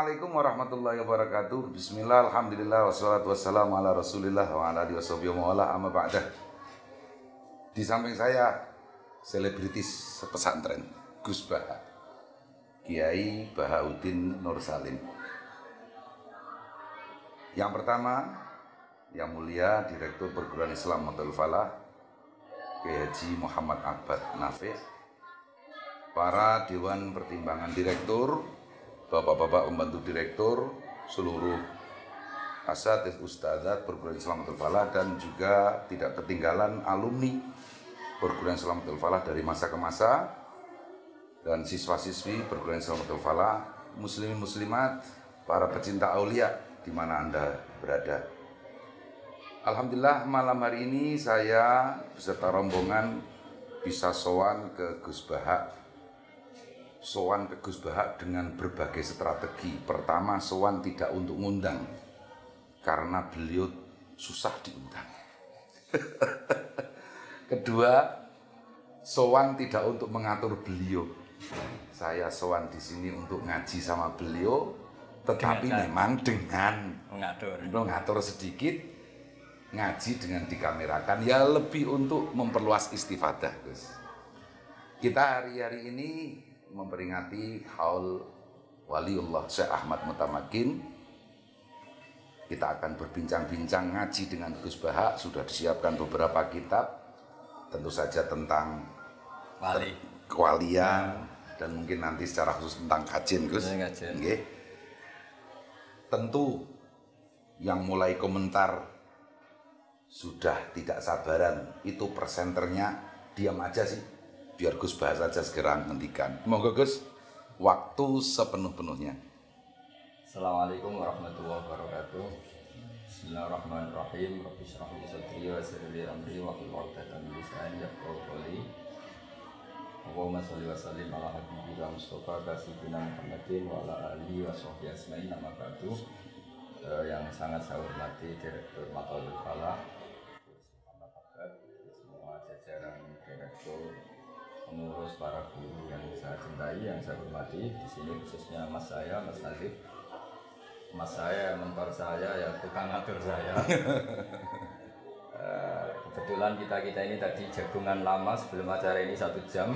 Assalamualaikum warahmatullahi wabarakatuh. Bismillah, alhamdulillah, wassalatu wassalamu ala rasulillah wa ala alihi washabihi wa ala amma ba'dah. Di samping saya, selebritis pesantren Gus Baha, Kiai Bahauddin Nur Salim. Yang pertama, yang mulia Direktur Perguruan Islam Matul Falah, Kiai Haji Muhammad Abad Nafi', para Dewan Pertimbangan Direktur, Bapak-bapak pembantu direktur, seluruh asatidz ustadzat Perguruan Islam Matul Falah, dan juga tidak ketinggalan alumni Perguruan Islam Matul Falah dari masa ke masa, dan siswa-siswi Perguruan Islam Matul Falah, muslimin muslimat, para pecinta aulia di mana Anda berada. Alhamdulillah malam hari ini saya beserta rombongan bisa sowan ke Gus Baha. Sowan ke Gus Baha dengan berbagai strategi. Pertama, sowan tidak untuk ngundang karena beliau susah diundang. Kedua, sowan tidak untuk mengatur beliau. Saya sowan di sini untuk ngaji sama beliau, tetapi memang dengan mengatur sedikit, ngaji dengan dikamerakan, ya lebih untuk memperluas istifadah, Gus. Kita hari-hari ini memperingati haul Waliullah Syekh Ahmad Mutamakin. Kita akan berbincang-bincang ngaji dengan Gus Baha. Sudah disiapkan beberapa kitab, tentu saja tentang kewalian, dan mungkin nanti secara khusus tentang kajian, Gus. Okay. Tentu yang mulai komentar sudah tidak sabaran, itu presenternya diam aja sih, biar Gus Baha saja segera menghentikan. Monggo Gus, waktu sepenuh-penuhnya. Assalamualaikum warahmatullahi wabarakatuh. Bismillahirrahmanirrahim. Rabbi shrah li sadri wa yassir li amri wahlul 'uqdatam min lisani yafqahu qawli. Allahumma sholli wa sallim ala habibina Mustafa sayyidina Muhammadin wa ala alihi wa sahbihi ajmain. Nama ba'du. Yang sangat saya hormati Direktur Matul Falah, Muhammad Abad, semua jajaran direktur, pengurus, para guru yang saya cintai, yang saya hormati di sini, khususnya mas saya, Mas Nazif, mas saya, mentor saya, ya tukang ngatur saya. Kebetulan kita ini tadi jagungan lama sebelum acara ini 1 jam.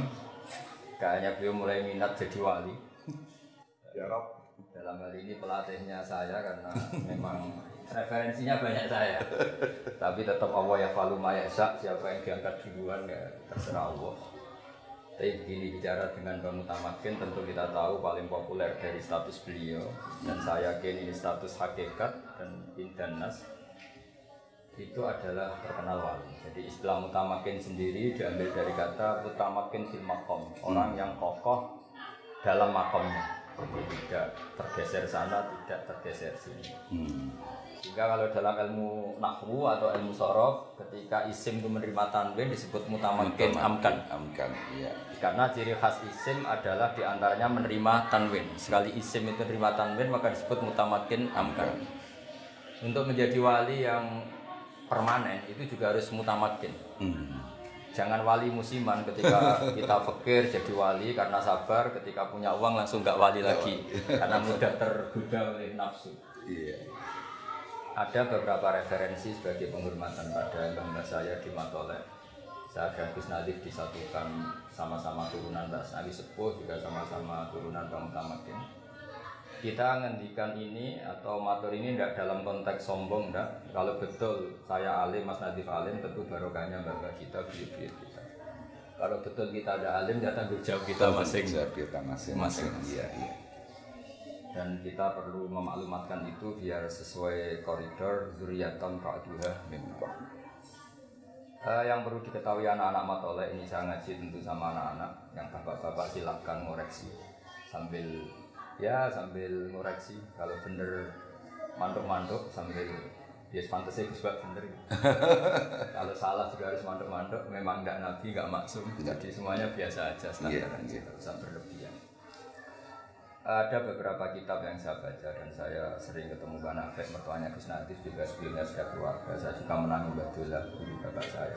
Kayaknya beliau mulai minat jadi wali. Ya Rob. Dalam hal ini pelatihnya saya, karena memang referensinya banyak saya. Tapi tetap Allah ya falu ma yasha, siapa yang diangkat duluan ya terserah Allah. Tapi begini, bicara dengan Bang Mutamakin, tentu kita tahu paling populer dari status beliau, dan saya yakin ini status hakikat dan indanas, itu adalah terkenal wali. Jadi istilah Mutamakin sendiri diambil dari kata Mutamakin fil maqam, orang yang kokoh dalam makomnya, jadi tidak tergeser sana, tidak tergeser sini. Sehingga kalau dalam ilmu nahwu atau ilmu sorof, ketika isim itu menerima tanwin disebut mutamakin amkan. Iya. Karena ciri khas isim adalah diantaranya menerima tanwin. Sekali isim itu menerima tanwin maka disebut mutamakin amkan. Untuk menjadi wali yang permanen itu juga harus mutamakin. Jangan wali musiman, ketika kita fakir jadi wali karena sabar, ketika punya uang langsung nggak wali lagi karena mudah tergoda oleh nafsu. Iya. Ada beberapa referensi sebagai penghormatan pada bangga saya di Matolek. Saya dan Gus Nadif disatukan sama-sama turunan Mbak Nabi Sepuh, juga sama-sama turunan Bang Mutamakin. Kita ngendikan ini atau matur ini tidak dalam konteks sombong, enggak. Kalau betul saya alim, Mas Nadif alim, tentu barokahnya bangga kita, buyut-buyut kita. Kalau betul kita ada alim, ya tanggung jawab kita masing-masing. Iya. Dan kita perlu memaklumatkan itu biar sesuai koridor zuriyatan ba'duha min ba'd. Yang perlu diketahui anak-anak Matolek ini, saya ngaji tentu sama anak-anak, yang bapak-bapak silakan ngoreksi sambil ngoreksi, kalau bener mantuk-mantuk sambil pantasnya Gus Baha bener. Kalau salah juga harus mantuk-mantuk, memang enggak nabi, enggak maksum. Jadi semuanya biasa aja, standar aja, tidak usah berlebihan. Ada beberapa kitab yang saya baca, dan saya sering ketemu Mbak Nafek, mertuanya Gus Nadif, juga sebelumnya saya keluarga. Saya juga menangi Mbak Dula, guru bapak saya.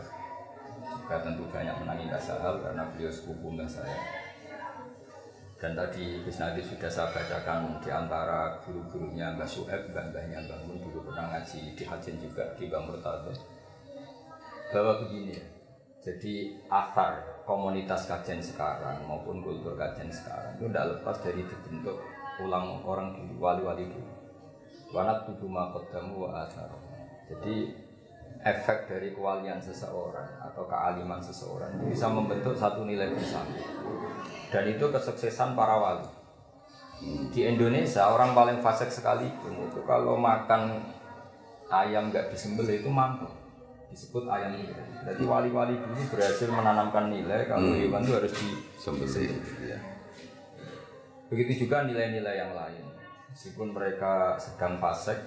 Juga tentu banyak menangi Mbak Sahal karena beliau sepupu Mbak saya. Dan tadi Gus Nadir sudah saya bacakan di antara guru-gurunya Mbah Su'eb, mbah-mbahnya Mbah Mun dulu pernah ngaji di Hajen juga di Bang Murtado. Bahwa begini ya, jadi asar komunitas kajian sekarang maupun kultur kajian sekarang itu tidak lepas dari dibentuk ulang orang dulu, wali-wali dulu. Wanat tubuh makodamu wa asar. Jadi efek dari kewalian seseorang atau kealiman seseorang itu bisa membentuk satu nilai bersama. Dan itu kesuksesan para wali. Di Indonesia orang paling fasik sekalipun itu kalau makan ayam nggak disembelih itu mampu disebut ayam itu. Jadi wali-wali dulu berhasil menanamkan nilai kalau hewan itu harus disembelih. Ya. Begitu juga nilai-nilai yang lain. Meskipun mereka sedang fasik,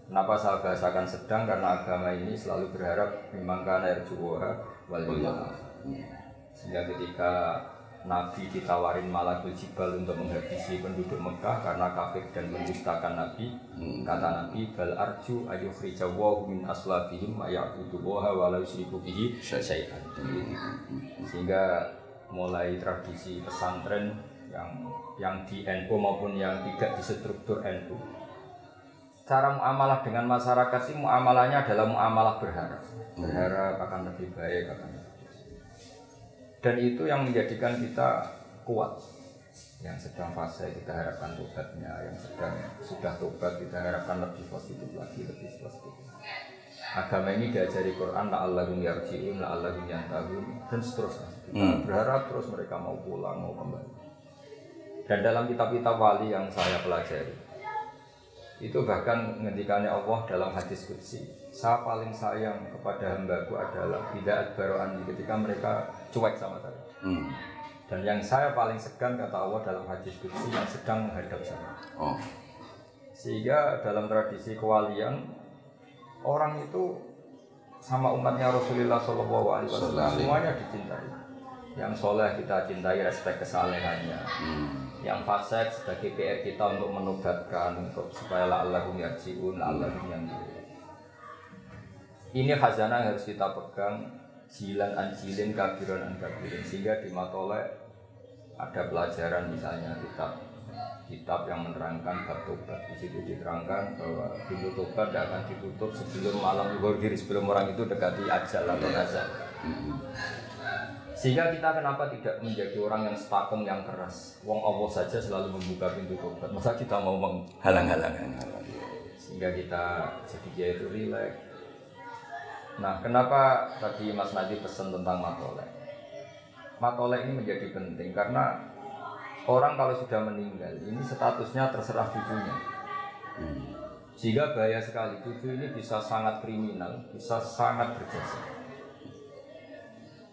kenapa saya bahasakan sedang? Karena agama ini selalu berharap memang kana yarjuha wal yawmal. Sehingga ketika Nabi ditawarin Malakul Jibal untuk menghabisi penduduk Mekah karena kafir dan mendustakan Nabi, kata Nabi bal arju ayyukhrijawahu min aslabihim aya'budullaha wa la yusyriku bihi syai'an. Sehingga mulai tradisi pesantren yang di NU maupun yang tidak di struktur NU, cara muamalah dengan masyarakat sih muamalahnya adalah muamalah berharap akan lebih baik akan. Dan itu yang menjadikan kita kuat. Yang sedang fase kita harapkan tobatnya, yang sedang sudah tobat kita harapkan lebih positif lagi, lebih positif. Agama ini diajari Quran la'allahum yarji'un, la'allahum yantahun dan seterusnya. Kita berharap terus mereka mau pulang, mau kembali. Dan dalam kitab-kitab wali yang saya pelajari, itu bahkan ngendikannya Allah dalam hadis qudsi, saya paling sayang kepada hambaku adalah tidak adbaro'an ketika mereka cuek sama saya. Dan yang saya paling segan kata Allah dalam hadis qudsi yang sedang menghadap saya. Sehingga dalam tradisi kewalian orang itu sama umatnya Rasulullah SAW semuanya dicintai. Yang soleh kita cintai, respek kesalehannya. Yang fasik sebagai PR kita untuk menobatkan, untuk supaya la'allahum yarji'un, la'allahum yantahun. Ini khazanah yang harus kita pegang, jilan an jilin, kabiran an kabirin. Sehingga di Matolek ada pelajaran misalnya kitab yang menerangkan bab tobat. Di situ diterangkan bahwa pintu tobat tidak akan ditutup sebelum malam zuhur, sebelum orang itu dekati ajal atau nazar. Sehingga kita kenapa tidak menjadi orang yang stakung, yang keras? Wong Allah saja selalu membuka pintu tobat. Masa kita mau menghalang-halangan? Sehingga kita jadi dia itu rileks. Nah, kenapa tadi Mas Nadi pesan tentang matolek? Matolek ini menjadi penting karena orang kalau sudah meninggal ini statusnya terserah cucunya. Sehingga bahaya sekali, cucu ini bisa sangat kriminal, bisa sangat berjasa.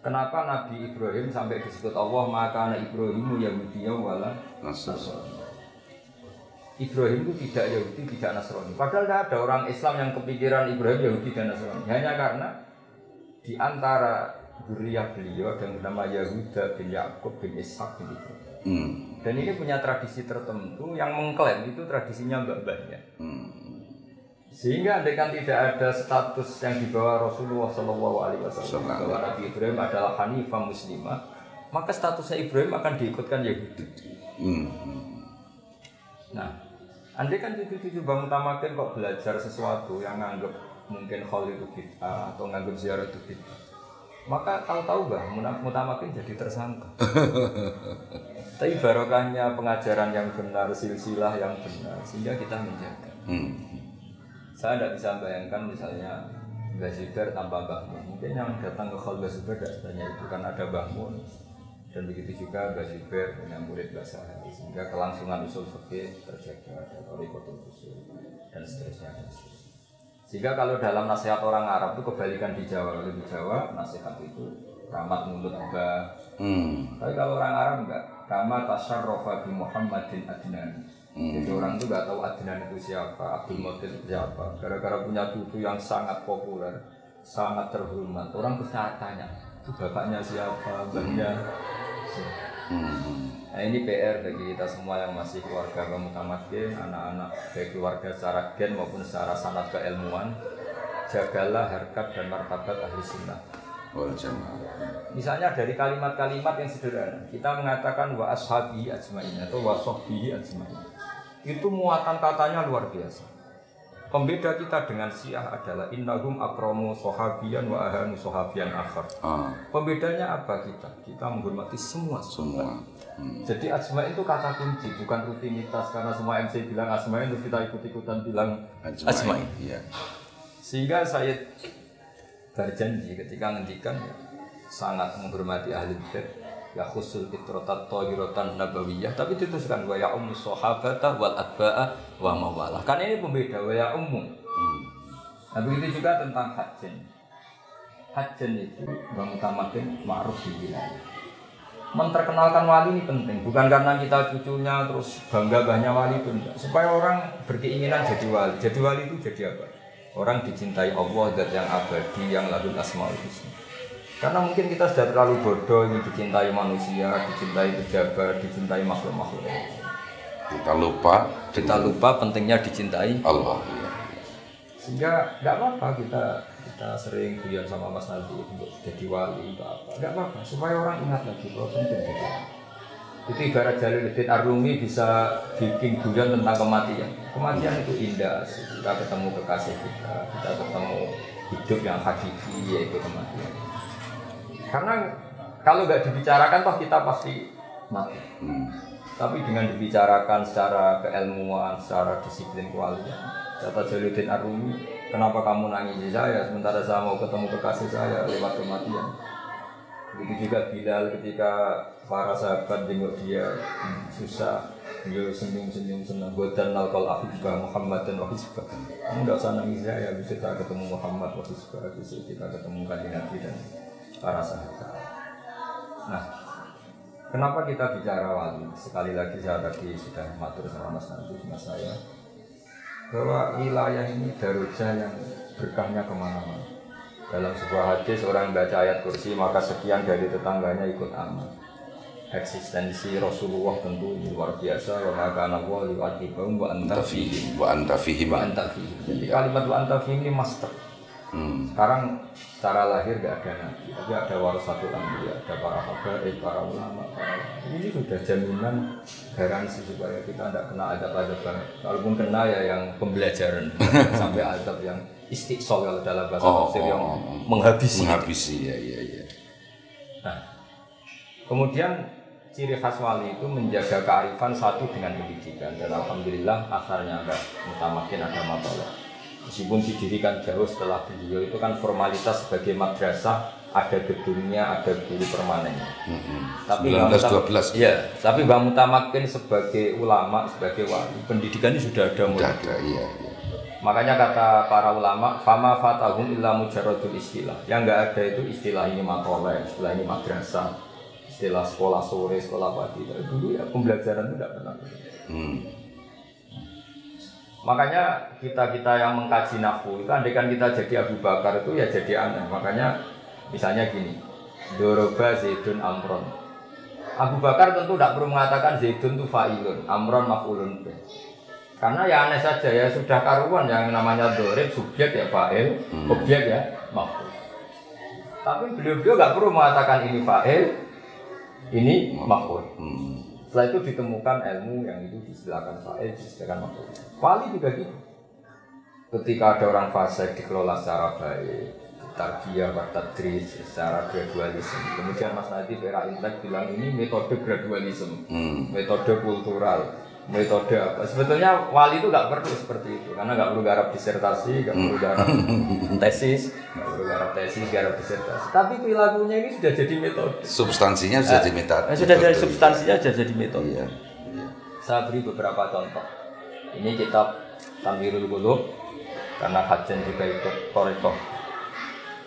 Kenapa Nabi Ibrahim sampai disebut Allah maka anak Ibrahimu Yahudiyah wala Nasrani. Ibrahim itu tidak Yahudi, tidak Nasrani. Padahal tidak ada orang Islam yang kepikiran Ibrahim Yahudi dan Nasrani. Hanya karena di antara zuriyah beliau ada yang bernama Yahuda bin Yakub bin Ishak bin Ibrahim. Dan ini punya tradisi tertentu yang mengklaim itu tradisinya mbah-mbahnya. Sehingga andaikan tidak ada status yang dibawa Rasulullah SAW bahwa Nabi Ibrahim adalah Hanifah Muslimah, maka statusnya Ibrahim akan diikutkan Yahudi. Nah, andaikan cucu-cucu Bang Mutamakin kok belajar sesuatu yang nganggep mungkin khol itu bid'ah atau nganggep ziarah itu bid'ah, maka tahu-tahu Bang Mutamakin jadi tersangka. Tapi barokahnya pengajaran yang benar, silsilah yang benar, sehingga kita menjaga. Saya tidak bisa bayangkan misalnya Mbah Zubair tanpa Mbah Mun. Mungkin yang datang ke Khol Mbah Zubair tidak sebanyak itu karena ada Mbah Mun. Dan begitu juga Mbah Zubair dengan murid Mbah Sahari. Sehingga kelangsungan usul fikih terjaga, ada thariqatul usul dan seterusnya. Sehingga kalau dalam nasihat orang Arab itu kebalikan di Jawa. Kalau di Jawa nasihat itu rahmat mulut Mbah. Tapi kalau orang Arab enggak. Kama tasyarrafa bi Muhammadin Adnan. Jadi orang itu nggak tahu Adnan itu siapa, Abdul Muttalib siapa. Gara-gara punya cucu yang sangat populer, sangat terhormat, orang terus tanya, itu bapaknya siapa, mbahnya. Nah ini PR bagi kita semua yang masih keluarga mutamakin, anak-anak baik keluarga secara gen maupun secara sanad keilmuan. Jagalah harkat dan martabat ahli sunnah. wal jamaah. Misalnya dari kalimat-kalimat yang sederhana, kita mengatakan wa ashabi ajmain atau wa sahbihi ajmain. Itu muatan katanya luar biasa. Pembeda kita dengan Syiah adalah innahum akramu sahabiyan wa ahanu sahabiyan akhar. Pembedanya apa kita? Kita menghormati semua. Jadi ajmain itu kata kunci, bukan rutinitas karena semua MC bilang ajmain terus kita ikut-ikutan bilang ajmain. Iya. Sehingga saya berjanji ketika ngendikan sangat menghormati ahli bait ya khusul fitratat thahiratan nabawiyah, tapi dituliskan wa ya ummu sahabata wal atba'a wa mawalah. Kan ini pembeda wa ya ummu. Nah begitu juga tentang hajjen. Hajjen itu Bang Mutamakin ma'ruf di wilayah. Menterkenalkan wali ini penting, bukan karena kita cucunya terus bangga-bangganya wali itu enggak. Supaya orang berkeinginan jadi wali. Jadi wali itu jadi apa? Orang dicintai Allah, zat yang abadi, yang lahul asmaul husna. Karena mungkin kita sudah terlalu bodoh ingin dicintai manusia, dicintai pejabat, dicintai makhluk-makhluk. Kita lupa pentingnya dicintai Allah. Sehingga nggak apa-apa kita sering guyon sama Mas Nabi untuk jadi wali atau apa. Nggak apa-apa supaya orang ingat lagi bahwa penting jadi wali. Itu ibarat Jalaluddin Ar-Rumi bisa bikin guyon tentang kematian. Kematian itu indah. Kita ketemu kekasih kita ketemu hidup yang hakiki yaitu kematian. Karena kalau nggak dibicarakan toh kita pasti mati. Tapi dengan dibicarakan secara keilmuan, secara disiplin kewalian. Kata Jalaluddin Ar-Rumi, kenapa kamu nangis saya sementara saya mau ketemu kekasih saya lewat kematian? Begitu juga Bilal ketika para sahabat jenguk dia susah, beliau senyum-senyum senang. Godan nalkal ahibah Muhammad dan wahisbah. Kamu nggak usah nangis saya, bisa kita ketemu Muhammad wahisbah, bisa kita ketemu kanjeng Nabi dan para sahabat. Nah, kenapa kita bicara wali? Sekali lagi saya tadi sudah matur sama Mas Nabi, sama saya, bahwa wilayah ini darujah yang berkahnya kemana-mana. Dalam sebuah hadis orang baca ayat kursi maka sekian dari tetangganya ikut aman. Eksistensi Rasulullah tentu luar biasa. Wa maka nabuah liwatibahum wa anta fihim. Jadi kalimat wa anta fihim ini master. Sekarang secara lahir tidak ada nabi, tapi ada warasatul anbiya, ada para habaib, para ulama, ini sudah jaminan garansi supaya kita tidak kena adab-adab banget. Kalaupun kena ya yang pembelajaran sampai adab yang istiqsal kalau dalam bahasa tafsir yang menghabisi. Ya. Nah, kemudian ciri khas wali itu menjaga kearifan satu dengan pendidikan dan alhamdulillah asalnya ada Mutamakin, ada Matola. Meskipun didirikan jauh setelah beliau itu kan formalitas sebagai madrasah, ada gedungnya, ada guru permanennya. Tapi 1912. Ya, tapi Bang Mutamakin sebagai ulama, sebagai wali, pendidikannya sudah ada mulai. Iya. Makanya kata para ulama, fama fatahum illa mujarradul istilah. Yang enggak ada itu istilah ini makolah, istilah ini madrasah, istilah sekolah sore, sekolah pagi. Dulu ya pembelajaran itu tidak pernah. Makanya kita yang mengkaji nahwu itu andaikan kita jadi Abu Bakar itu ya jadi aneh. Makanya misalnya gini, doroba Zaidun Amron. Abu Bakar tentu tidak perlu mengatakan Zaidun itu fa'ilun, Amron maf'ulun. Karena ya aneh saja ya sudah karuan yang namanya dorib subjek ya fa'il, objek ya maf'ul. Tapi beliau nggak perlu mengatakan ini fa'il, ini maf'ul. Setelah itu ditemukan ilmu yang itu disediakan fa'il, disediakan maf'ul. Wali juga gitu. Ketika ada orang fasik dikelola secara baik, tarbiyah wa tadris secara gradualisme. Kemudian Mas Nadif era intelek bilang ini metode gradualisme, metode kultural, metode apa? Sebetulnya wali itu nggak perlu seperti itu, karena nggak perlu garap disertasi, nggak perlu garap tesis, garap disertasi. Tapi perilakunya ini sudah jadi metode. Substansinya sudah jadi metode. Sudah jadi substansinya sudah jadi metode. Iya. Saya beri beberapa contoh. Ini kitab Tanwirul Qulub karena Hajjan juga ikut Torikoh.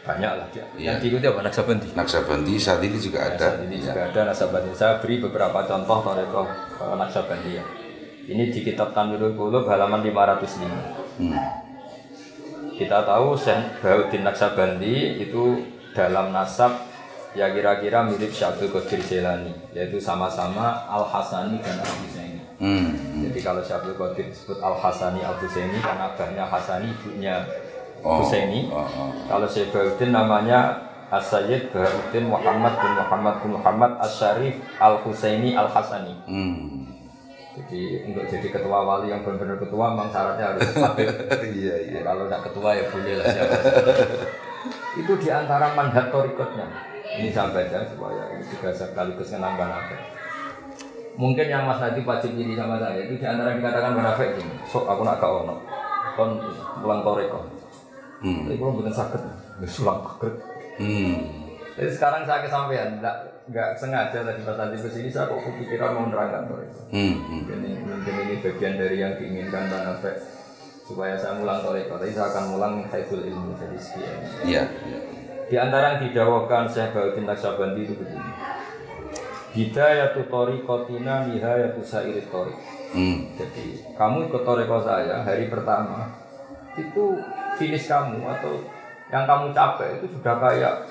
Banyak lah dia. Yang diikuti apa? Naksabandi saat ini juga ada. Saat ini juga ada Naksabandi. Saya beri beberapa contoh Torikoh Naksabandi ya. Ini di kitab Tanwirul Qulub halaman 505. Kita tahu Syekh Bahauddin Naksabandi itu dalam nasab ya kira-kira mirip Syekh Abdul Qadir Jailani, yaitu sama-sama Al-Hasani dan Al-Husaini. Jadi kalau Syekh Abdul Qadir disebut Al-Hasani Al-Husaini karena abahnya Hasani, ibunya Husaini. Kalau Syekh Bahauddin namanya As-Sayyid Baharuddin Muhammad bin Muhammad Asy-Syarif Al-Husaini Al-Hasani. Jadi untuk jadi ketua wali yang benar-benar ketua memang syaratnya harus hadir. Iya. Kalau tidak ketua ya boleh lah siapa. Itu diantara manhaj thariqatnya. Ini saya baca supaya ini juga sekaligus menambah nafas. Mungkin yang Mas Nadi wajib ini sama saya itu diantara yang dikatakan munafik ini. Sok aku nak gak ono. Kon pulang thariqat. Tapi kalau bukan sakit, sulang paket. Jadi sekarang saya kesampaian, nggak sengaja tadi pas tadi kesini saya kok kepikiran mau menerangkan thariqat. Mungkin ini bagian dari yang diinginkan Bang Afek supaya saya mulang thariqat. Tapi saya akan mulang haiful ilmu dari sekian. Iya. Di antara yang didawahkan Syekh Baharuddin Naqsyabandi itu begini. Hidayatu thariqatina nihayatu sairit thariq. Jadi kamu ikut thariqat saya hari pertama itu finish kamu atau yang kamu capai itu sudah kayak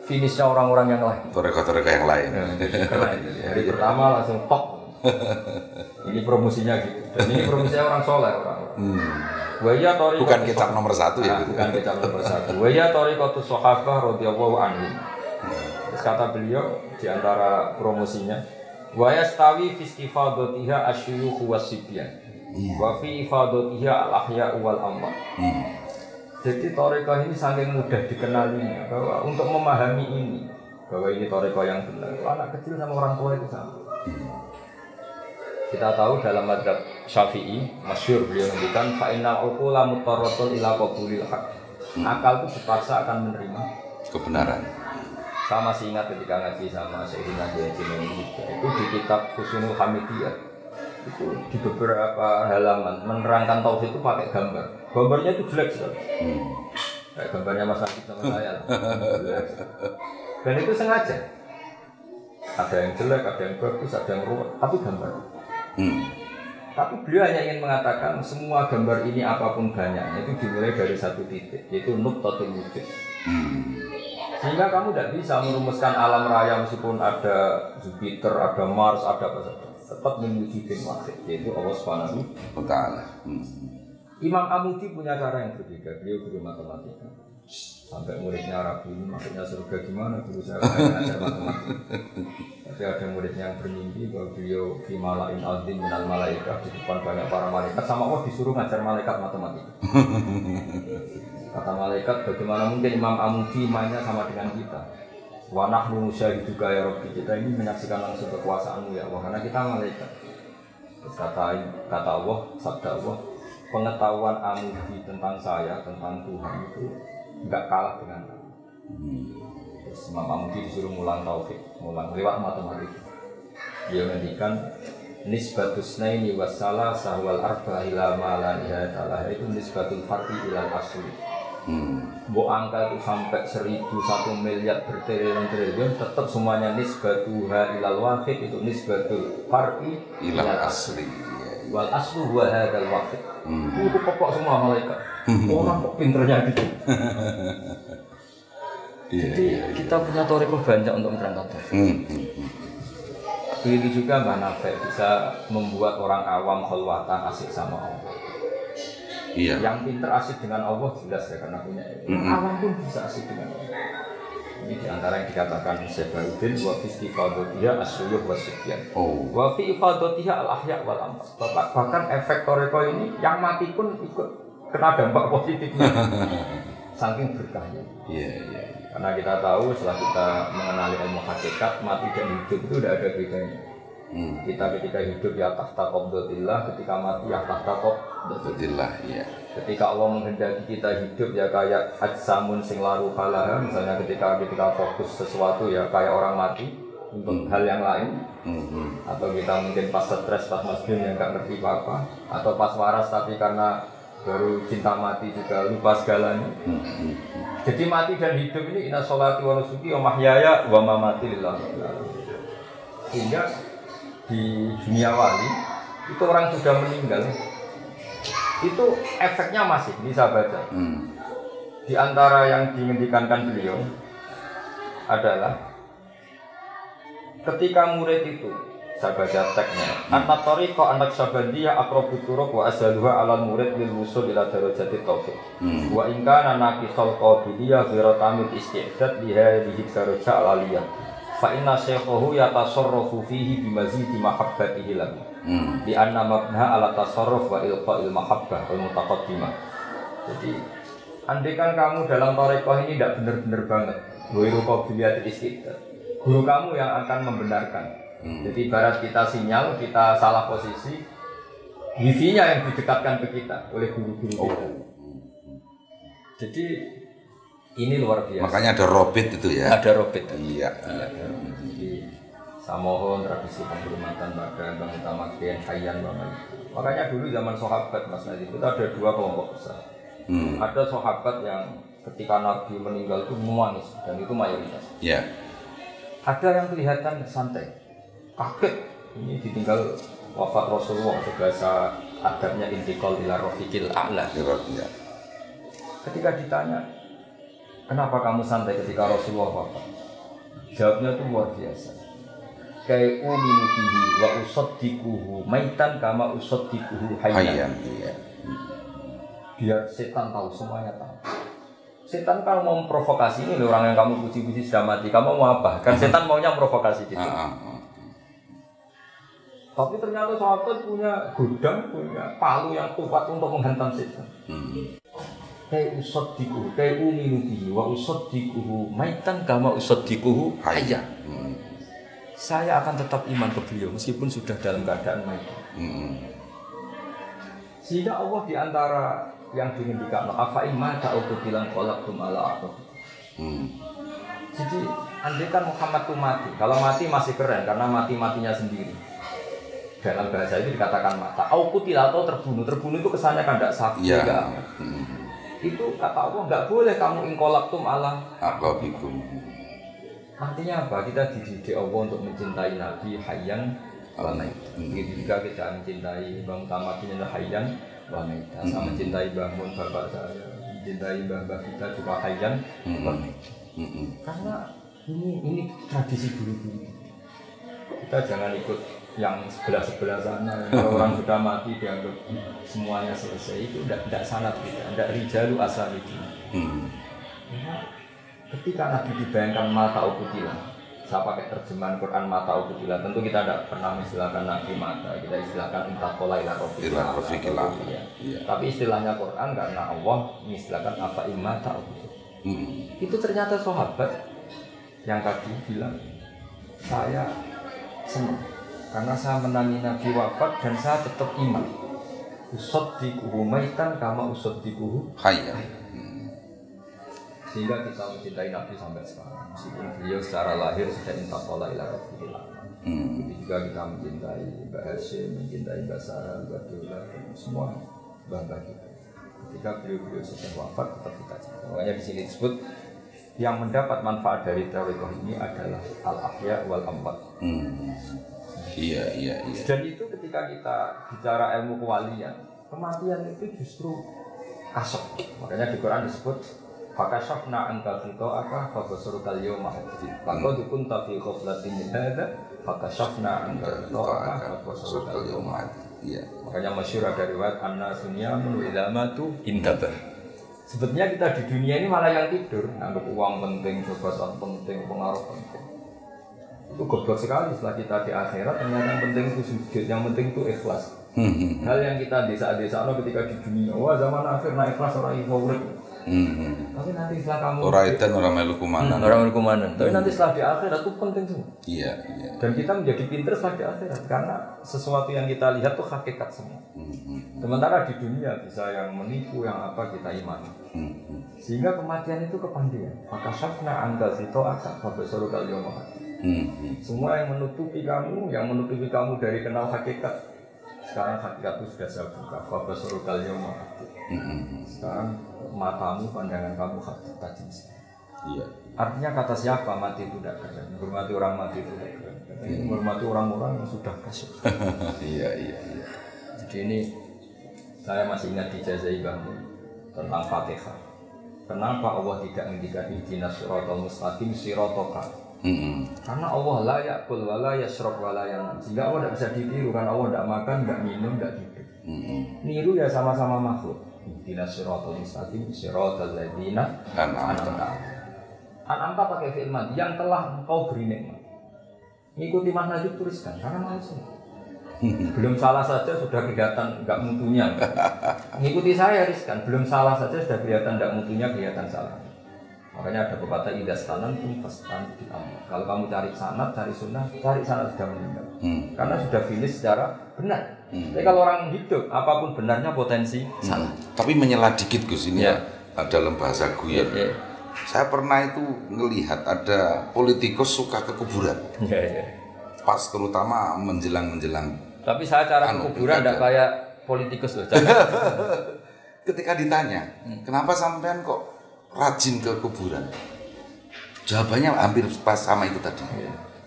finishnya orang-orang yang lain. Thariqat yang lain. Keren. Hari pertama langsung top. Ini promosinya gitu. Dan ini promosinya orang soleh orang-orang. Bukan kitab nomor 1 ya. Bukan kitab nomor 1. Wa ya thariqatus sahabah radhiyallahu anhum. Terus kata beliau di antara promosinya, wa yastawi fi istifadatiha asyuyukh wasibyan. Wa fi ifadatiha al-ahya wal amwat. Jadi thariqah ini saking mudah dikenalinya bahwa untuk memahami ini bahwa ini thariqah yang benar, anak kecil sama orang tua itu sama. Kita tahu dalam madzhab Syafi'i, masyhur beliau menunjukkan fa innal uqula mutarratun ila qabulil haq. Akal itu dipaksa akan menerima kebenaran. Saya masih ingat ketika ngaji sama Sayyidina Kiai Haji itu di kitab Husnul Hamidiyah itu di beberapa halaman menerangkan tauhid itu pakai gambar. Gambarnya itu jelek sekali. Kayak gambarnya Mas Akib sama saya. Dan itu sengaja. Ada yang jelek, ada yang bagus, ada yang ruwet, tapi gambar. Tapi beliau hanya ingin mengatakan semua gambar ini apapun banyaknya itu dimulai dari satu titik, yaitu nuqtatul wujud. Sehingga kamu tidak bisa merumuskan alam raya meskipun ada Jupiter, ada Mars, ada apa saja. Tetap mewujudin wahid, yaitu Allah Subhanahu wa Ta'ala. Imam Amudi punya cara yang berbeda. Beliau guru matematika. Sampai muridnya ragu ini maksudnya surga gimana? Guru saya ngajar matematika. Tapi ada muridnya yang bermimpi bahwa beliau fi malain azim minal malaikat di depan banyak para malaikat sama Allah disuruh ngajar malaikat matematika. Kata malaikat, bagaimana mungkin Imam Amudi mainnya sama dengan kita? Wa nahnu musyahiduka ya Rabbi, kita ini menyaksikan langsung kekuasaanmu ya Allah, karena kita malaikat. Terus kata Allah, sabda Allah, pengetahuan Amudi tentang saya, tentang Tuhan itu enggak kalah dengan kamu. Terus Imam Amudi disuruh mulang tauhid, mulang lewat matematika. Dia mendikan nisbatus naini wassalah sahwal arba ila ma la nihayata lah, itu nisbatul far'i ilal asli. Bo angka itu sampai 1.000, 1 miliar bertriliun-triliun tetap semuanya nisbatuha ilal wahid, itu nisbatul far'i ilal asli. Wal aslu huwa hadzal wahid. Itu pokok semua malaikat. Orang kok pinternya gitu. Jadi kita punya thariqah banyak untuk menerangkan. Begitu juga Mbah Nafek bisa membuat orang awam khalwatan asik sama Allah. Iya. Yang pinter asik dengan Allah jelas ya karena punya ilmu. Awam pun bisa asik dengan Allah. Ini diantara yang dikatakan Syekh Baharuddin wa fi istifadatiha asyuyukh wasibyan. Wa fi ifadatiha al-ahya wal amwat. Bahkan efek thariqah ini yang mati pun ikut kena dampak positifnya. Saking berkahnya. Iya. Karena kita tahu setelah kita mengenali ilmu hakikat, mati dan hidup itu tidak ada bedanya. Kita ketika hidup ya tahta qabdatillah, ketika mati ya tahta qabdatillah. Ya. Ketika Allah menghendaki kita hidup ya kayak ajsamun sing laru falaha, misalnya ketika fokus sesuatu ya kayak orang mati untuk hal yang lain. Atau kita mungkin pas stres, pas masjid yang nggak ngerti apa-apa, atau pas waras tapi karena baru cinta mati juga lupa segalanya. Jadi mati dan hidup ini inna sholati wa nusuki wa mahyaya wa mamati lillah. Sehingga di dunia wali itu orang sudah meninggal itu efeknya masih bisa baca. Di antara yang diinginkan beliau adalah ketika murid itu saya baca teksnya. Anak tariqah anak sabandiyah aqrabut turuq wa ashaluha 'alal murid lil wusul ila darajati taufiq. Wa in kana naqisal qabiliyah ghairu tamil isti'dad li hadhihi daraja al-aliyah. Fa inna shaykhahu yatasarrafu fihi bimazidi mahabbatihi lahu. Di anna mabna ala tasarruf wa ilqa'il mahabbah wal mutaqaddimah. Jadi andai kan kamu dalam tariqah ini tidak benar-benar banget, ghairu qabiliyat isti'dad. Guru kamu yang akan membenarkan. Jadi ibarat kita sinyal, kita salah posisi, wifi-nya yang didekatkan ke kita oleh guru-guru kita. Jadi ini luar biasa. Makanya ada robit itu ya. Ada robit. Iya. Jadi saya mohon tradisi penghormatan pada Bang Utama Kiai Hayyan Bang. Makanya dulu zaman sahabat Mas Nadif itu ada dua kelompok besar. Ada sahabat yang ketika Nabi meninggal itu menangis dan itu mayoritas. Iya. Ada yang kelihatan santai. Kaget, ini ditinggal wafat Rasulullah, bahasa adabnya intikal ila rafiqil a'la. Ya. Ketika ditanya, kenapa kamu santai ketika Rasulullah wafat? Jawabnya itu luar biasa. Kai uminu bihi wa usaddiquhu maitan kama usaddiquhu hayyan. Iya. Biar setan tahu, semuanya tahu. Setan kalau mau memprovokasi ini orang yang kamu puji-puji sudah mati, kamu mau apa? Kan setan maunya memprovokasi gitu. Tapi ternyata sahabat punya gudang, punya palu yang kuat untuk menghantam setan. Kayak usaddiquhu, kayak uminu bihi wa usaddiquhu maitan kama usaddiquhu hayyan. Saya akan tetap iman ke beliau meskipun sudah dalam keadaan mati. Sehingga Allah diantara yang diinginkan afa imma ta'utu bilang qalaqtum ala aqab. Jadi andai kan Muhammad itu mati, kalau mati masih keren karena mati-matinya sendiri. Dalam bahasa itu dikatakan mata. Aukutil atau terbunuh itu kesannya kan tidak sakit. Ya. Itu kata Allah nggak boleh kamu ingkolaktum ala aqabikum. Artinya apa? Kita dididik Allah untuk mencintai Nabi Hayyan wa Maita. Begitu juga kita mencintai Bang Utama Hayyan wa Maita. Saya mencintai Bang Mun bapak saya, mencintai mbah kita juga Hayyan wa Maita. Karena ini tradisi guru-guru. Kita jangan ikut yang sebelah sana. Kalau orang sudah mati dianggap semuanya selesai, itu tidak sanad kita, tidak rijalu asal itu. Ketika Nabi dibayangkan mata ukutila, saya pakai terjemahan Quran mata ukutila, tentu kita tidak pernah istilahkan Nabi mata, kita istilahkan intakola ila rofiqil. Tapi istilahnya Quran karena Allah mengistilahkan apa imata ukutila. Itu ternyata sahabat yang tadi bilang, saya senang karena saya menangi Nabi wafat dan saya tetap iman. Usaddiquhu maitan kama usaddiquhu hayyan. Sehingga kita mencintai Nabi sampai sekarang. Meskipun beliau secara lahir sudah intaqala ila rafiqil a'la. Begitu juga kita mencintai Mbak Hashim, mencintai Mbak Sarah, Mbak Dola, semua mbah-mbah kita. Ketika beliau sudah wafat tetap kita cinta. Makanya di sini disebut yang mendapat manfaat dari tariqah ini adalah al-ahya wal amwat. Iya. Dan itu ketika kita bicara ilmu kewalian, kematian itu justru kasab. Makanya di Quran disebut fakashafna anka ghita'aka fabasarukal yawma hadid. Laqad kunta fi ghaflatin min hadza fakashafna anka ghita'aka fabasarukal yawma hadid. Iya. Makanya masyhur ada riwayat anna sunyamun idza matu intabah. Sebetulnya kita di dunia ini malah yang tidur, anggap uang penting, jabatan penting, pengaruh penting. Itu goblok sekali setelah kita di akhirat ternyata yang penting itu sujud, yang penting itu ikhlas. Hal yang kita desa-desa ketika di dunia, wah zaman akhir naik ikhlas orang urip. Tapi nanti setelah kamu orang edan orang melu kumanan. Tapi nanti setelah di akhirat itu penting semua. Iya. Dan kita menjadi pintar setelah di akhirat karena sesuatu yang kita lihat itu hakikat semua. Sementara di dunia bisa yang menipu, yang apa kita imani. Sehingga kematian itu kepandian. Maka syafna anda zito akak babasoro kal yawma. Semua yang menutupi kamu dari kenal hakikat. Sekarang hakikat itu sudah saya buka. Babasoro kal yawma. Sekarang matamu, pandangan kamu hakikat tajam. Iya. Artinya kata siapa mati itu tidak keren. Menghormati orang mati itu tidak keren. Menghormati orang-orang yang sudah kasih. Iya. Jadi ini saya masih ingat dijazai bangun tentang Fatihah. Kenapa Allah tidak mendikan ihdinas siratal mustaqim siratoka? Karena Allah la ya'kul wa la yashrab wa la yanam. Sehingga Allah tidak bisa ditiru karena Allah tidak makan, tidak minum, tidak hidup. Niru ya sama-sama makhluk. Ihdinas siratal mustaqim siratal ladzina an'amta. An'amta pakai fi'il madhi yang telah engkau beri nikmat. Ngikuti makna itu tuliskan karena manusia. Belum salah saja sudah kelihatan enggak mutunya. Ngikuti saya riskan, belum salah saja sudah kelihatan enggak mutunya, kelihatan salah. Makanya ada pepatah idas tanam pun fastan di amal. Kalau kamu cari sanad, cari sunnah, cari sanad sudah meninggal. Karena sudah finish secara benar. Tapi kalau orang hidup, apapun benarnya potensi salah. Tapi menyela dikit Gus ini ya. Dalam bahasa guyon. Saya pernah itu ngelihat ada politikus suka ke kuburan. Pas terutama menjelang. Tapi saya cara ke kuburan tidak kayak politikus loh. Ketika ditanya, kenapa sampean kok rajin ke kuburan? Jawabannya hampir pas sama itu tadi.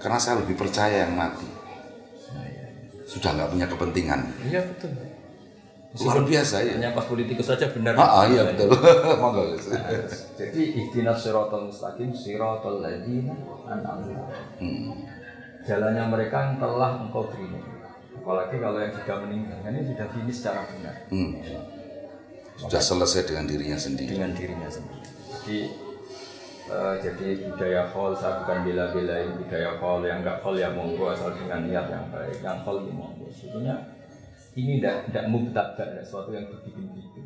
Karena saya lebih percaya yang mati. Sudah nggak punya kepentingan. Iya betul. Luar biasa ya. Hanya pas politikus saja benar. Iya betul. Monggo. Jadi ihdinas siratal mustaqim siratal ladzina an'amta. Jalannya mereka yang telah engkau beri. Apalagi kalau yang sudah meninggal, ini sudah finish secara benar. Sudah selesai dengan dirinya sendiri. Jadi budaya khol, saya bukan bela-belain budaya khol, yang enggak khol ya monggo asal dengan niat yang baik, yang khol ya monggo. Sebetulnya ini tidak mubtada, tidak sesuatu yang dibikin-bikin.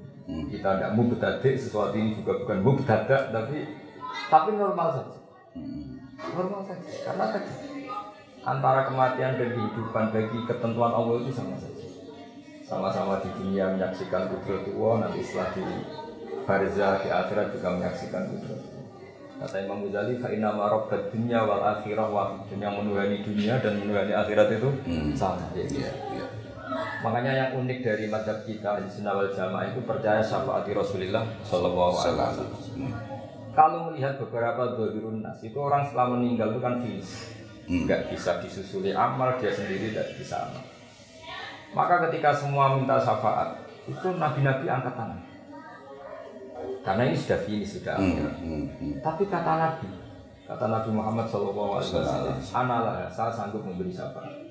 Kita tidak mubtada, sesuatu ini juga bukan mubtada, tapi normal saja. Normal saja, karena tadi antara kematian dan kehidupan bagi ketentuan Allah itu sama saja. Sama-sama di dunia menyaksikan kudrat Allah, nanti setelah di barzah di akhirat juga menyaksikan kudrat Allah. Kata Imam Ghazali, fa inna ma rabbad dunya wal akhirah wahid. Yang menuhani dunia dan menuhani akhirat itu sama. Makanya yang unik dari mazhab kita di Sunnah wal Jamaah itu percaya syafaat Rasulullah sallallahu alaihi wasallam. Kalau melihat beberapa dzahirun nas itu orang setelah meninggal itu kan finish. Enggak bisa disusuli amal, dia sendiri tidak bisa amal. Maka ketika semua minta syafaat, itu nabi-nabi angkat tangan. Karena ini sudah finish, sudah akhir. Tapi kata Nabi Muhammad SAW, analah, saya sanggup memberi syafaat.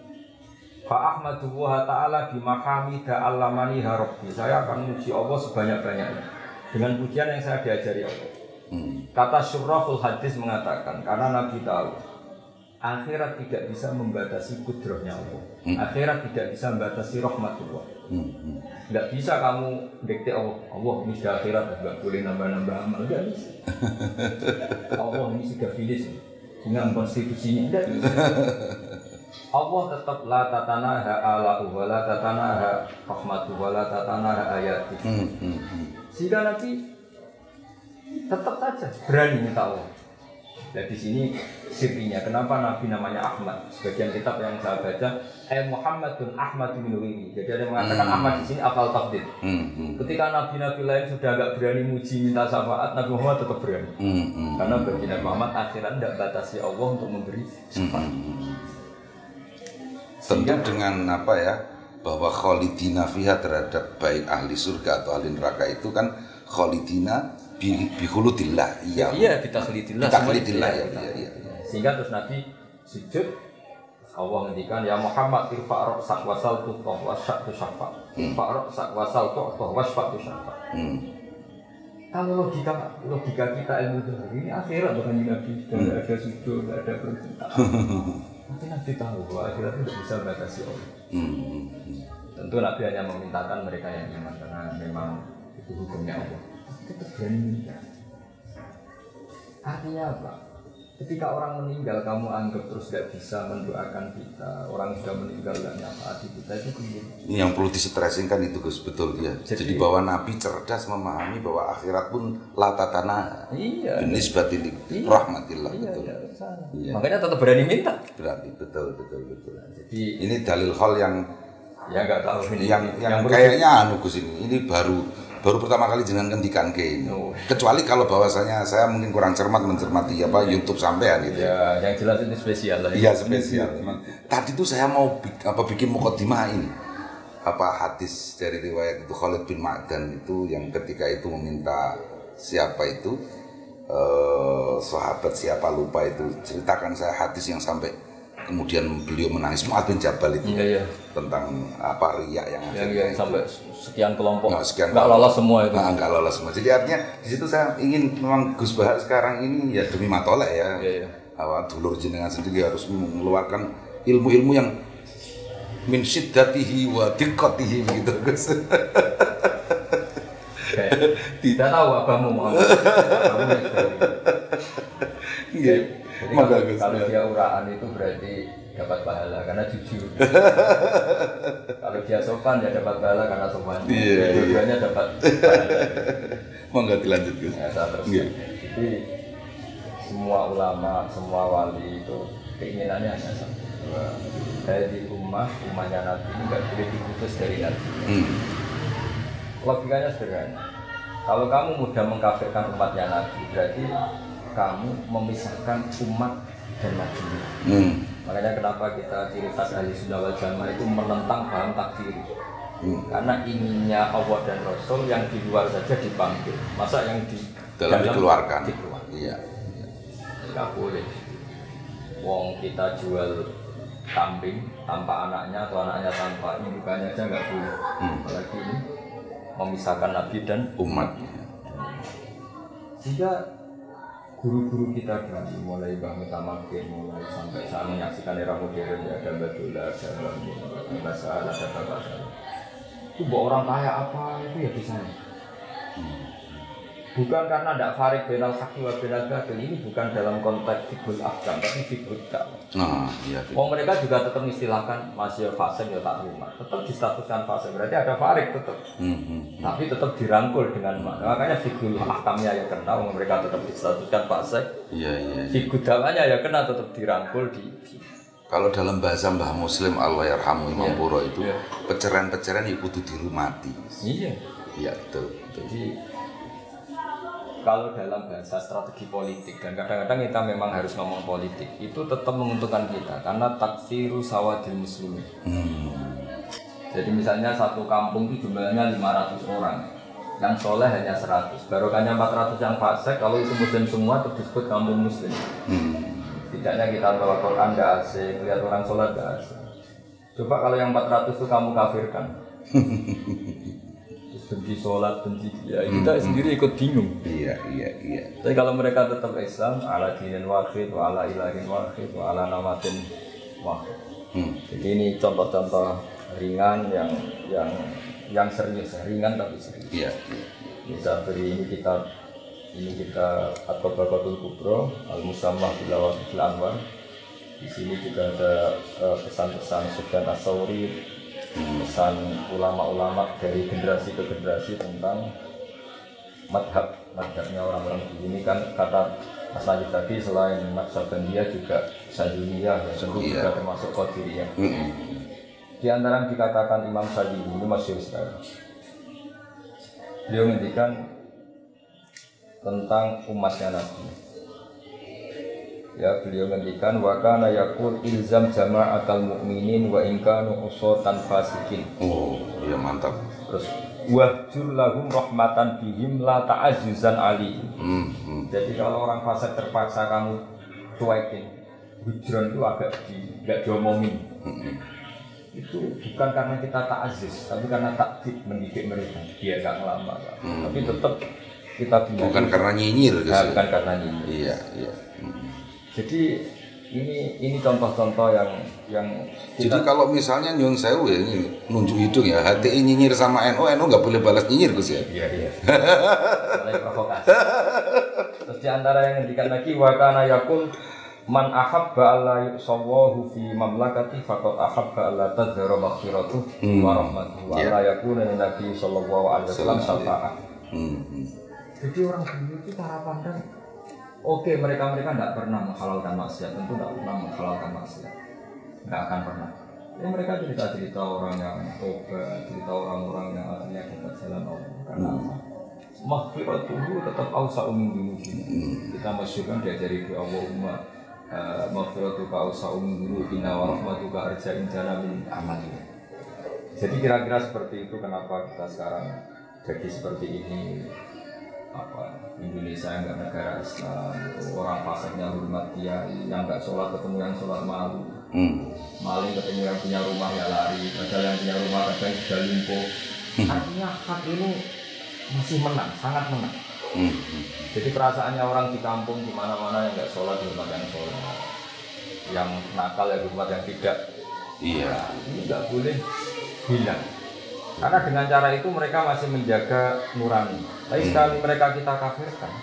Fa ahmadullah ta'ala bimahamida allamani harabbi. Saya akan memuji Allah sebanyak-banyaknya dengan pujian yang saya diajari Allah. Kata Syurrahul Hadis mengatakan, karena Nabi tahu akhirat tidak bisa membatasi kudrahnya Allah. Akhirat tidak bisa membatasi rahmatullah. Tidak bisa kamu dikte Allah ini sudah akhirat, tidak boleh nambah-nambah amal. Tidak bisa. Allah ini sudah finish dengan konstitusinya. Tidak bisa. Allah tetap la tatanaha ala'u wa la tatanaha rahmatu wa la tatanaha ayati. Sehingga Nabi tetap saja berani minta Allah. Nah di sini sirinya kenapa Nabi namanya Ahmad. Sebagian kitab yang saya baca Muhammadun Ahmad bin Nuri. Jadi ada yang mengatakan Ahmad di sini afal tafdil. Ketika nabi-nabi lain sudah agak berani muji minta syafaat, Nabi Muhammad tetap berani. Karena bagi Nabi Muhammad akhirat tidak batasi Allah untuk memberi syafaat. Tentu dengan apa ya, bahwa khalidina fiha terhadap baik ahli surga atau ahli neraka itu kan khalidina bihuludillah. Iya, bitakhlidillah. Iya. Sehingga terus Nabi sujud, Allah ngendikan ya Muhammad irfa' ra'sak wasal tuqah wasya'tu syafa'. Irfa' ra'sak wasal tuqah wasya'tu syafa'. Kalau logika kita ilmu ini akhirat bukan di Nabi, tidak ada sujud, tidak ada perintah. Tapi Nabi tahu bahwa akhirat itu tidak bisa membatasi Allah. Tentu Nabi hanya memintakan mereka yang iman karena memang itu hukumnya Allah. Tetap berani minta. Artinya apa? Ketika orang meninggal kamu anggap terus tidak bisa mendoakan kita. Orang sudah meninggal dan nyafaati kita itu kemudian. Ini yang perlu distressing kan itu Gus, betul ya. Jadi bahwa Nabi cerdas memahami bahwa akhirat pun latatana. Iya. Binisbatil rahmatillah betul. Iya. Makanya tetap berani minta. Berarti betul. Jadi ini dalil hal yang ya nggak tahu ini. Yang kayaknya Gus ini baru pertama kali jenengan ngendikan ke ini. Kecuali kalau bahwasanya saya mungkin kurang cermat mencermati YouTube sampean gitu. Ya, yang jelas ini spesial lah. Iya, spesial. Tadi tuh saya mau bikin mukadimah ini. Hadis dari riwayat itu Khalid bin Ma'dan itu yang ketika itu meminta siapa itu sahabat siapa lupa itu ceritakan saya hadis yang sampai kemudian beliau menangis, Mu'adz bin Jabal itu tentang apa riya yang akhirnya sampai sekian kelompok nggak lolos semua itu. Nggak lolos semua. Jadi artinya di situ saya ingin memang Gus Bahar sekarang ini ya demi matolek ya. Dulur jenengan sendiri harus mengeluarkan ilmu-ilmu yang min syiddatihi wa diqqatihi begitu Gus. Tidak tahu abamu mau. Jadi kalau dia uraan itu berarti dapat pahala karena jujur. Kalau dia sopan ya dapat pahala karena sopan. Dua-duanya dapat pahala. Monggo dilanjut Gus. Jadi semua ulama, semua wali itu keinginannya hanya satu. Dari umatnya Nabi ini nggak boleh diputus dari Nabi. Logikanya sederhana. Kalau kamu mudah mengkafirkan umatnya Nabi, berarti kamu memisahkan umat dan Nabi. Makanya kenapa kita ciri khas ahli sunnah wal jamaah itu menentang paham takfir. Karena inginnya Allah dan Rasul yang di luar saja dipanggil, masa yang di dalam dikeluarkan. Iya. Nggak boleh. Wong kita jual kambing tanpa anaknya atau anaknya tanpa indukanya aja nggak boleh. Apalagi ini memisahkan Nabi dan umat. Jika guru-guru kita dulu mulai Mbah Mutamakin mulai sampai saat menyaksikan era modern ya ada Badullah, ada Basal, ada Bapak itu buat orang kaya apa itu ya bisa. Bukan karena tidak farik benal haki wa benal batil, ini bukan dalam konteks fiqhul ahkam tapi fiqhul dakwah. Mereka juga tetap istilahkan masih fasik ya tak terima, tetap distatuskan fasik berarti ada farik tetap. Tapi tetap dirangkul dengan makanya fiqhul ahkamnya ya kena, mereka tetap distatuskan fasik. Fiqhul dakwahnya ya kena tetap dirangkul di. Kalau dalam bahasa Mbah Muslim Allah yarhamu Imam Puro itu peceraian-peceraian itu kudu dirumati. Iya betul. Jadi kalau dalam bahasa strategi politik dan kadang-kadang kita memang harus ngomong politik itu tetap menguntungkan kita karena taksiru sawadil muslimin. Jadi misalnya satu kampung itu jumlahnya 500 orang, yang soleh hanya 100, barokahnya 400 yang fasik. Kalau itu muslim semua itu disebut kampung muslim. Tidaknya kita bawa Quran nggak asing, lihat orang sholat nggak asing. Coba kalau yang 400 itu kamu kafirkan. Benci sholat, benci dia, kita sendiri ikut bingung. Iya. Tapi kalau mereka tetap Islam, ala dinin wahid, wa ala ilahin wahid, wa ala namatin wahid. Jadi ini contoh-contoh ringan yang serius, ringan tapi serius. Iya. Bisa beri ini kita At-Tabaqatul Kubra, Al-Musammah Bil Anwar. Di sini juga ada pesan-pesan Sufyan Ats-Tsauri, pesan ulama-ulama dari generasi ke generasi tentang madhabnya orang-orang di sini kan kata Mas Najib tadi selain Naqsabandiyah juga Syadziliyah yang tentu juga termasuk Qadiriyah. Di antara yang dikatakan Imam Syadzili ini masyhur sekali. Beliau menghentikan tentang umatnya Nabi. Ya, beliau ngendikan wa kana yaqul ilzam jama'atal mu'minin wa in kanu usatan fasikin. Oh, iya mantap. Terus wahjur lahum rahmatan bihim la ta'azzuzan ali. Jadi kalau orang fasik terpaksa kamu cuekin, hujron itu agak enggak diomongin. Itu bukan karena kita ta'aziz, tapi karena taktik mendidik mereka biar enggak ngelamar. Tapi tetap kita bukan karena nyinyir bukan karena nyinyir. Iya. Jadi ini contoh-contoh yang jadi kalau misalnya nyun sewu ya ini nunjuk hidung ya HTI nyinyir sama NU nggak boleh balas nyinyir Gus ya. Iya. Mulai provokasi. Terus di antara yang ngendikan lagi wa kana yakun man ahabba alla yusawahu fi mamlakati faqad ahabba alla tazhara maghfiratuh wa rahmatuhu wa la yakuna nabi sallallahu alaihi wasallam syafa'a. Jadi orang dulu itu cara pandang oke, mereka tidak pernah menghalalkan maksiat, tentu tidak pernah menghalalkan maksiat, nggak akan pernah. Ya, mereka cerita orang yang tobat, cerita orang-orang yang akhirnya dapat jalan Allah. Karena maghfiratuhu tetap awsa'u min dzunubina. Kita masyhurkan diajari di Allahumma maghfiratuka awsa'u min dzunubina wa rahmatuka arja indana min amalina. Jadi kira-kira seperti itu kenapa kita sekarang jadi seperti ini. Indonesia yang nggak negara Islam, orang pasarnya hormat dia, yang nggak sholat ketemu yang sholat malu, maling ketemu yang punya rumah ya lari, padahal yang punya rumah kadang sudah lumpuh. Artinya hak ini masih menang, sangat menang. Jadi perasaannya orang di kampung di mana-mana yang nggak sholat hormat yang sholat, yang nakal ya hormat yang tidak. Iya. Ini nggak boleh hilang. Karena dengan cara itu mereka masih menjaga nurani. Tapi sekali mereka kita kafirkan,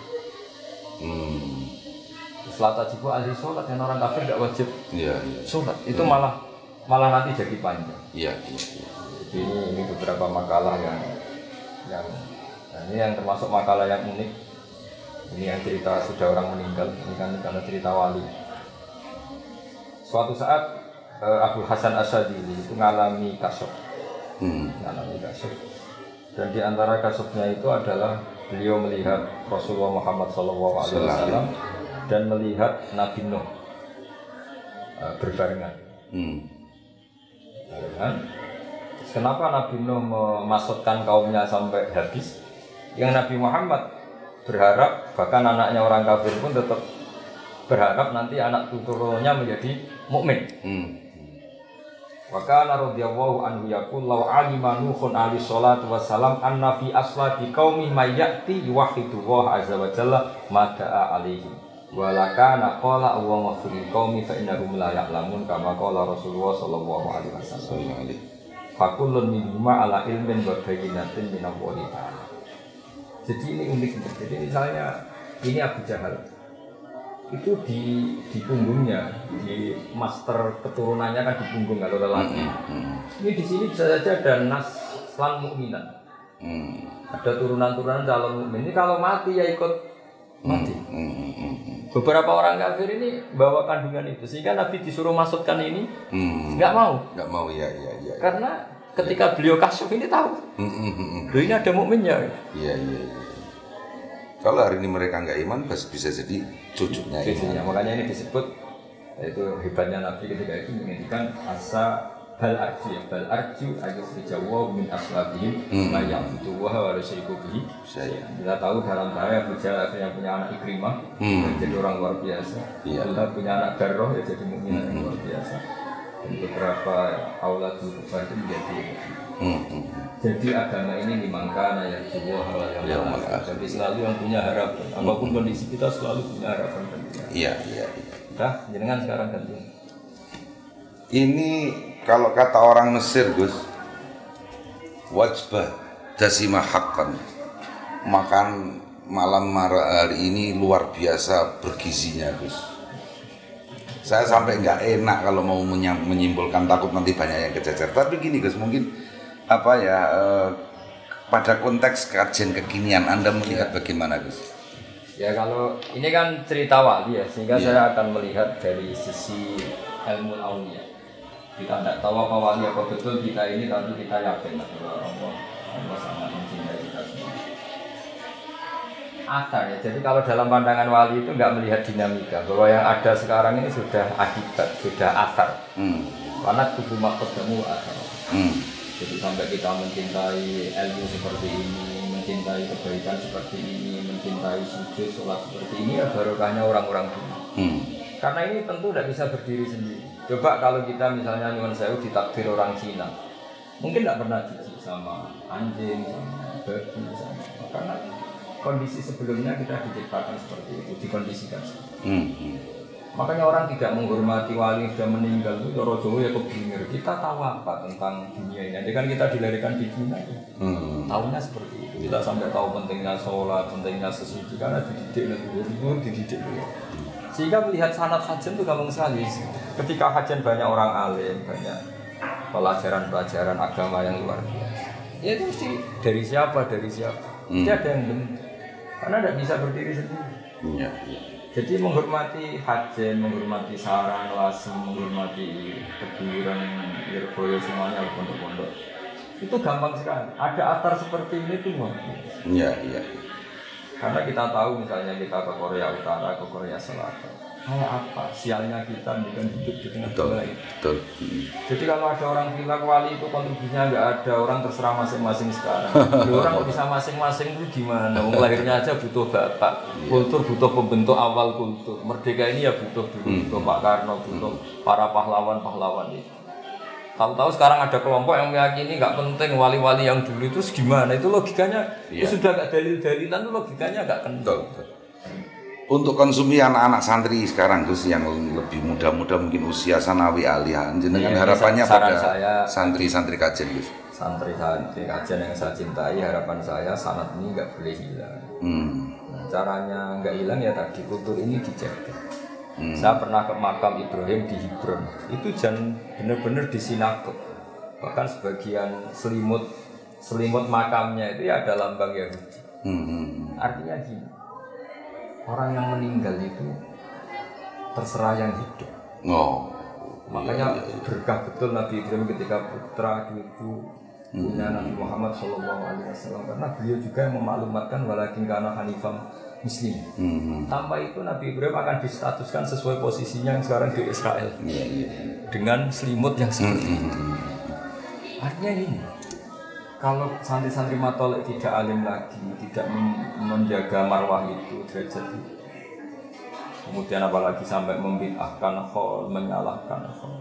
Salat wajib ahli sholat, yang orang kafir tidak wajib sholat. Itu malah nanti jadi panjang. Iya. Jadi ini beberapa makalah yang ini yang termasuk makalah yang unik. Ini yang cerita sudah orang meninggal. Ini kan karena cerita wali. Suatu saat Abu Hasan Asyadili itu mengalami kasuf. Dan di antara kasufnya itu adalah beliau melihat Rasulullah Muhammad SAW dan melihat Nabi Nuh berbarengan. Kenapa Nabi Nuh memasukkan kaumnya sampai habis? Yang Nabi Muhammad berharap, bahkan anaknya orang kafir pun tetap berharap nanti anak turunnya menjadi mukmin. Wa kana radhiyallahu anhu yaqul law alima nuhun ali sholatu wassalam anna fi aslati qaumi may ya'ti yuwahhidu wa azza wa jalla ma da'a alaihi wa lakana qala wa maghfir qaumi fa innahum la ya'lamun kama qala Rasulullah sallallahu alaihi wasallam. Fa kullun minhuma ala ilmin wa bayyinatin min Allah ta'ala. Jadi ini unik. Jadi misalnya ini Abu Jahal itu di punggungnya, di master keturunannya kan di punggung kalau lelaki. Ini di sini bisa saja ada nas lan mukminan. Ada turunan-turunan calon mukmin. Ini kalau mati ya ikut mati. Beberapa orang kafir ini bawa kandungan itu, sehingga Nabi disuruh masukkan ini, nggak mau. Nggak mau ya. Karena ketika beliau kasuf ini tahu, ini ada mukminnya. Iya. Kalau hari ini mereka nggak iman, bisa jadi cucunya. Makanya ini disebut, itu hebatnya Nabi ketika itu menginginkan asa bal arju ayat dijawa min aslabihim mayam itu wah harus ikuti. Kita tahu dalam tarikh Abu Jahal yang punya anak Ikrimah jadi orang luar biasa. Kita punya anak Darroh ya jadi mukmin yang luar biasa. Dan beberapa auladul kufar itu menjadi jadi agama ini dimangkana ya sebuah hal yang jadi selalu yang punya harapan apapun kondisi kita selalu punya harapan. Iya. Dah jenengan sekarang ganti. Ini kalau kata orang Mesir Gus, wajbah dasimah haqqan, makan malam hari ini luar biasa bergizinya Gus. Saya sampai nggak enak kalau mau menyimpulkan, takut nanti banyak yang kejajar. Tapi gini Gus, mungkin pada konteks kajian kekinian Anda melihat bagaimana Gus? Ya kalau ini kan cerita wali ya, sehingga saya akan melihat dari sisi ilmu aulia. Kita tidak tahu apa wali apa betul kita ini, tapi kita yakin bahwa Allah sangat mencintai kita semua. Asar ya, jadi kalau dalam pandangan wali itu nggak melihat dinamika, bahwa yang ada sekarang ini sudah akibat, sudah asar. Karena tubuh makhlukmu asar. Jadi sampai kita mencintai ilmu seperti ini, mencintai kebaikan seperti ini, mencintai sujud, sholat seperti ini, ya barokahnya orang-orang dulu. Karena ini tentu tidak bisa berdiri sendiri. Coba kalau kita misalnya nyuwun sewu ditakdir orang Cina, mungkin tidak pernah jijik sama anjing, sama babi, sama karena kondisi sebelumnya kita diciptakan seperti itu, dikondisikan. Makanya orang tidak menghormati wali yang sudah meninggal itu Joro Jowo ya kebingir. Kita tahu apa tentang dunia ini? Jadi kan kita dilahirkan di Cina, tahunya seperti itu. Kita sampai tahu pentingnya sholat, pentingnya sesuci karena dididik dididik. Sehingga melihat sanad hajan itu gampang sekali. Ketika hajan banyak orang alim, banyak pelajaran-pelajaran agama yang luar biasa. Ya itu mesti dari siapa? Tidak ada yang bentuk. Karena tidak bisa berdiri sendiri. Jadi menghormati hajen, menghormati sarang, lasi, menghormati keburan, Lirboyo semuanya pondok-pondok. Itu gampang sekali. Ada atar seperti ini tuh mau. Iya. Karena kita tahu misalnya kita ke Korea Utara, ke Korea Selatan. kayak apa sialnya kita dengan hidup di tengah betul, gula itu. betul. Jadi kalau ada orang bilang wali itu kontribusinya nggak ada, orang terserah masing-masing sekarang. Orang kok bisa masing-masing itu gimana? Wong lahirnya aja butuh bapak, kultur butuh pembentuk awal kultur. Merdeka ini ya butuh dulu, butuh Pak Karno, butuh para pahlawan-pahlawan itu. Tahu-tahu sekarang ada kelompok yang meyakini nggak penting wali-wali yang dulu itu gimana? Itu logikanya, itu sudah nggak dalil-dalilan, itu logikanya nggak kental. Untuk konsumsi anak-anak santri sekarang Gus yang lebih muda-muda mungkin usia sanawi aliyah, jenengan harapannya pada santri-santri kajen Gus. Santri-santri kajen yang saya cintai, harapan saya sanad ini nggak boleh hilang. Nah, caranya nggak hilang ya tadi kultur ini dijaga. Saya pernah ke makam Ibrahim di Hebron, itu benar-benar di sinagog. Bahkan sebagian selimut makamnya itu ya ada lambang Yahudi. Artinya gini, orang yang meninggal itu terserah yang hidup. Makanya berkah betul Nabi Ibrahim ketika putra cucu punya Nabi Muhammad SAW, karena beliau juga memaklumatkan walakin kana hanifam muslim. Tanpa itu Nabi Ibrahim akan distatuskan sesuai posisinya yang sekarang di Israel dengan selimut yang seperti itu. Artinya ini, kalau santri-santri matolek tidak alim lagi, tidak menjaga marwah itu, derajat itu, kemudian apalagi sampai membid'ahkan khol, menyalahkan khol,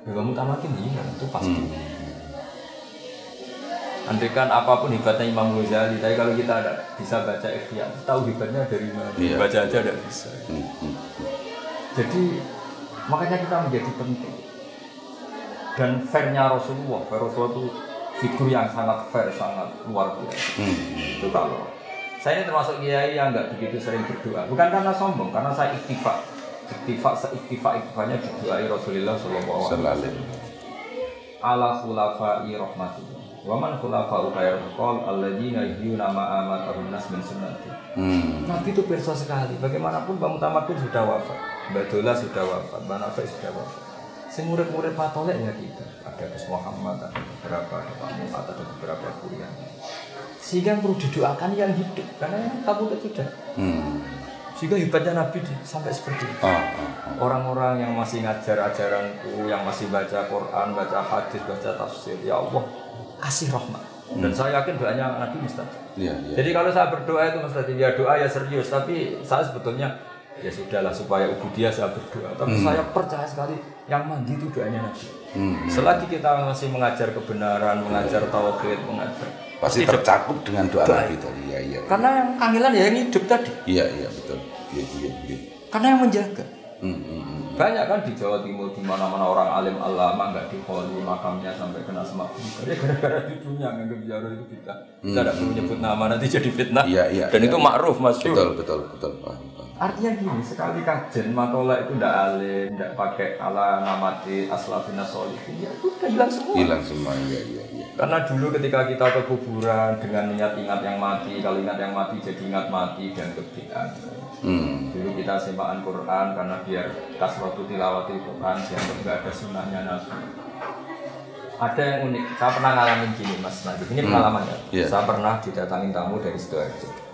ya kamu tamakin hilang, itu pasti. Andaikan apapun hebatnya Imam Ghazali, tapi kalau kita ada bisa baca Ihya, tahu hebatnya dari mana, baca aja tidak bisa. Jadi makanya kita menjadi penting. Dan fairnya Rasulullah itu figur yang sangat fair, sangat luar biasa. Itu kalau saya ini termasuk kiai yang nggak begitu sering berdoa, bukan karena sombong, karena saya iktifaknya berdoai Rasulullah Sallallahu Alaihi Wasallam. Ala khulafai rahmatullah. Waman khulafa'u khairul qaul alladzina yuhyuna ma amatahum nas min sunnati. Nabi itu perso sekali. Bagaimanapun Mbak Mutamakkin sudah wafat, Mbak Dola sudah wafat, Mbak Nafis sudah wafat. Murid-murid patolek ya kita. Ada Gus Muhammad, ada beberapa, ada Pak Muhammad, ada beberapa kuliah. Sehingga perlu didoakan yang hidup, karena yang kabur sudah. Sehingga hebatnya Nabi sampai seperti itu. Orang-orang yang masih ngajar ajaranku, yang masih baca Quran, baca hadis, baca tafsir, ya Allah kasih rahmat. Dan saya yakin doanya Nabi mustajab. Jadi kalau saya berdoa itu mustajab, ya doa ya serius. Tapi saya sebetulnya ya sudahlah supaya ubudiyah saya berdoa. Tapi saya percaya sekali yang mandi itu doanya Nabi. Selagi kita masih mengajar kebenaran, mengajar tauhid, mengajar pasti tercakup dengan doa Nabi tadi. Iya. Karena yang kangelan ya yang hidup tadi. Iya betul. Iya. Karena yang menjaga. Banyak kan di Jawa Timur di mana-mana orang alim alama nggak dikholi makamnya sampai kena semak. Ya gara-gara cucunya nganggap ziarah itu kita tidak perlu nyebut nama nanti jadi fitnah. Iya. Dan itu makruf Mas. Betul. Artinya gini, sekali kajen matola itu tidak alim, tidak pakai ala namati aslafina solihin, ya udah hilang semua. Hilang semua, iya. Karena dulu ketika kita ke kuburan dengan niat ingat yang mati, kalau ingat yang mati jadi ingat mati dan kebiasaan. Dulu kita sembahkan Quran karena biar kasratu tilawati Quran, dianggap nggak ada sunnahnya Nabi. Ada yang unik, saya pernah ngalamin gini Mas Nabi, ini pengalamannya. Saya pernah didatangin tamu dari Sidoarjo.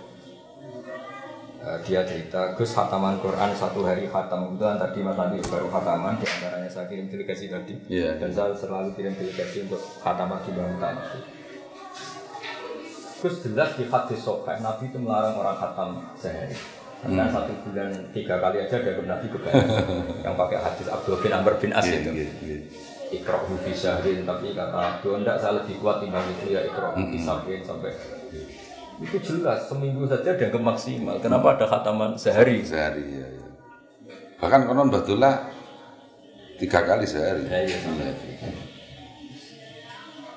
Dia cerita, Gus khataman Quran satu hari khatam. Kebetulan tadi Mas Nabi baru khataman, di antaranya saya kirim delegasi tadi. Dan saya selalu kirim delegasi untuk khataman di Bangka. Gus jelas di hadis Sahih, Nabi itu melarang orang khatam sehari. Karena 1 bulan 3 kali aja ada Nabi kebanyakan yang pakai hadis Abdul bin Amr bin As itu. Iqra'hu fi syahrin, tapi kata Abdul enggak, saya lebih kuat timbang itu ya Iqra'hu fi syahrin sampai itu jelas seminggu saja dianggap maksimal. Kenapa ada khataman sehari? Ya. Bahkan konon Batullah 3 kali sehari. Iya.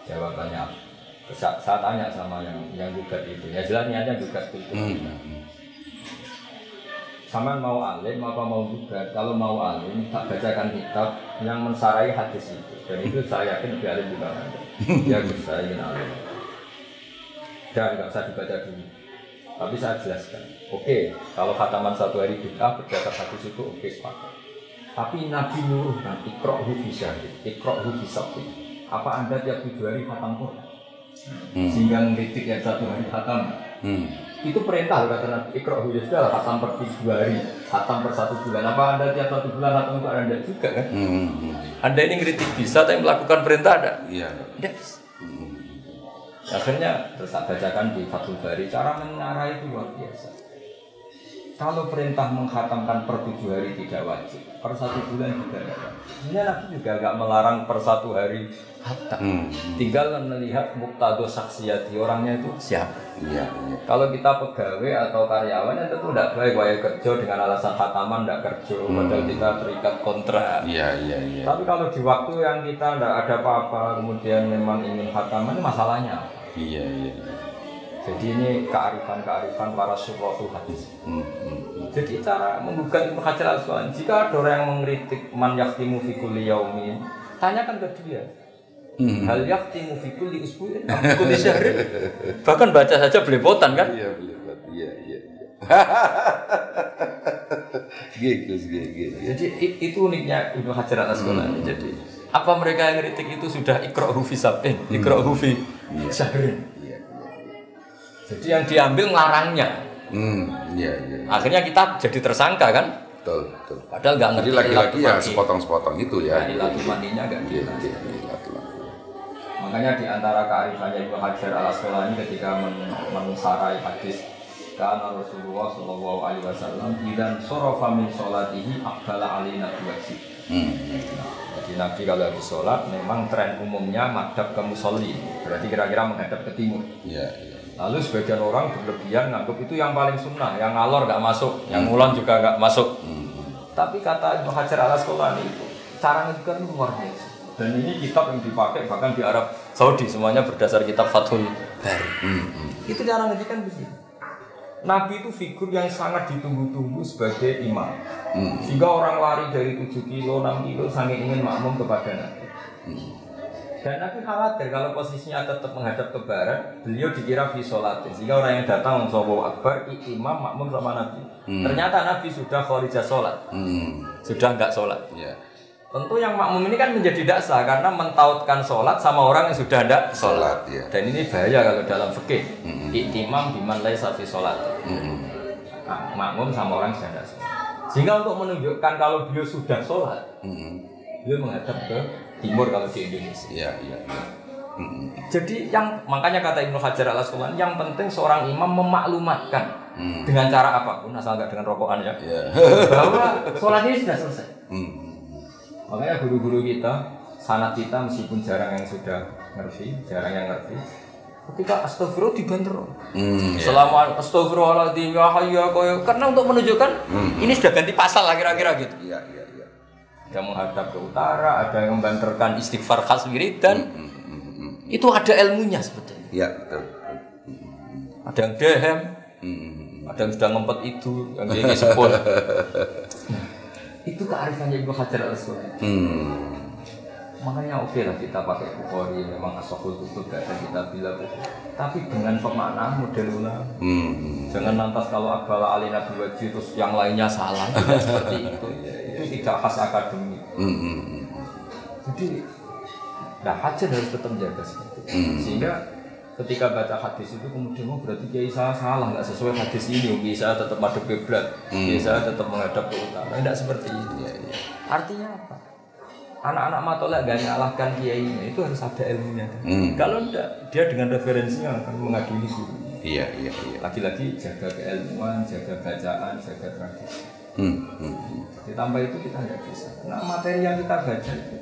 Jawabannya, saya tanya sama yang gugat itu. Ya jelas niatnya gugat itu. Sama mau alim apa mau gugat? Kalau mau alim, tak bacakan kitab yang mensarai hadis itu. Dan itu saya yakin lebih alim juga Anda. Ya saya ingin alim. Dan nggak usah dibaca dulu, tapi saya jelaskan. Oke, kalau khataman 1 hari bid'ah berdasar hadis itu oke, sepakat. Tapi Nabi nyuruh kan, iqra'hu fi syahrin, iqra'hu fi sabtin. Apa Anda tiap 7 hari khatam Quran? Sehingga ngeritik yang 1 hari khatam? Itu perintah kata Nabi Iqra ya sudah lah khatam per 2 hari, khatam per 1 bulan. Apa Anda tiap 1 bulan khatam untuk Anda juga kan? Anda ini ngeritik bisa tapi melakukan perintah ada? Iya. Tidak bisa. Akhirnya terus saya bacakan di Fathul Bari, cara mengarah itu luar biasa. Kalau perintah menghatamkan per 7 hari tidak wajib, per 1 bulan juga tidak wajib. Sebenarnya Nabi juga nggak melarang per 1 hari hatam. Tinggal melihat muktado saksiyati orangnya itu siapa. Iya. Kalau kita pegawai atau karyawan yang tentu tidak baik wajib kerja dengan alasan khataman tidak kerja, padahal kita terikat kontrak. Iya. Tapi kalau di waktu yang kita tidak ada apa-apa, kemudian memang ingin khataman, masalahnya apa? Iya. Jadi ini kearifan para syurahul hadis. Jadi cara menggugat Ibnu Hajar al-Asqalani, jika ada orang yang mengkritik man yakhtimu fi kulli yaumin, tanyakan ke dia. Hal yakhtimu fi kulli usbu'in aw fi kulli syahrin. Bahkan baca saja belepotan kan? Iya, belepotan. Iya. Gegus. Jadi itu uniknya Ibnu Hajar al-Asqalani. Jadi apa mereka yang kritik itu sudah iqra'u fi sab'in, iqra'u fi syahrin. Jadi yang diambil ngarangnya. Iya. Akhirnya kita jadi tersangka kan? Betul. Padahal nggak ngerti. Jadi lagi-lagi ya sepotong-sepotong itu ya. Ilatul maninya nggak jelas. Makanya di antara kearifannya Ibnu Hajar al-Asqalani ketika mensarai hadis kana Rasulullah sallallahu alaihi wasallam idan sarafa min sholatihi aqbala alaina biwajhi. Jadi Nabi kalau habis sholat memang tren umumnya madhab ke musolli. Berarti kira-kira menghadap ke timur. Iya. Lalu sebagian orang berlebihan nganggap itu yang paling sunnah, yang ngalor nggak masuk, yang ngulon juga nggak masuk. Tapi kata Ibnu Hajar al-Asqalani itu cara ngedikan luar biasa. Dan ini kitab yang dipakai bahkan di Arab Saudi semuanya berdasar kitab Fathul Bari. Itu cara ngedikan begini. Nabi itu figur yang sangat ditunggu-tunggu sebagai imam. Sehingga orang lari dari 7 kilo, 6 kilo saking ingin makmum kepada Nabi. Dan Nabi khawatir kalau posisinya tetap menghadap ke barat, beliau dikira fi sholatin. Sehingga orang yang datang Allahu Akbar, imam makmum sama Nabi. Ternyata Nabi sudah kharijah sholat, sudah enggak sholat. Tentu yang makmum ini kan menjadi tidak sah karena mentautkan sholat sama orang yang sudah tidak sholat. Dan ini bahaya kalau dalam fikih. Iktimam biman laisa fi sholat. Makmum sama orang yang sudah tidak sholat. Sehingga untuk menunjukkan kalau beliau sudah sholat, beliau menghadap ke timur kalau di Indonesia. Iya. Jadi makanya kata Ibnu Hajar al-Asqalani, yang penting seorang imam memaklumatkan dengan cara apapun, asal nggak dengan rokokan ya, bahwa sholat ini sudah selesai. Makanya guru-guru kita, sanad kita meskipun jarang yang sudah ngerti, jarang yang ngerti. Ketika astagfirullah dibanderol. Selama astagfirullahaladzim ya hayya koyo, karena untuk menunjukkan ini sudah ganti pasal lah kira-kira gitu. Iya. Ada menghadap ke utara, ada yang membanterkan istighfar khas wiridan. Itu ada ilmunya sebetulnya. Iya, betul. Ada yang dehem, ada yang sudah ngempet itu, yang dia sepul. Itu kearifannya Ibnu Hajar al-Asqalani. Makanya oke lah kita pakai Bukhari, memang asahul kutub gak ada kita bilang. Tapi dengan pemaknaan model ulama. Jangan lantas kalau Aqbala alina biwajhi terus yang lainnya salah. Tidak seperti itu. Itu tidak khas akademik. Jadi Hajar harus tetap jaga seperti itu. Sehingga ketika baca hadis itu kemudian berarti kiai saya salah, nggak sesuai hadis ini. Kiai saya tetap madhep kiblat, kiai saya tetap menghadap ke utara. Tidak seperti itu. Artinya apa? Anak-anak matolak gak nyalahkan kiainya, itu harus ada ilmunya. Kalau tidak, dia dengan referensinya akan mengadili guru. Iya. Lagi-lagi jaga keilmuan, jaga bacaan, jaga tradisi. Ditambah itu kita nggak bisa. Nah materi yang kita baca itu,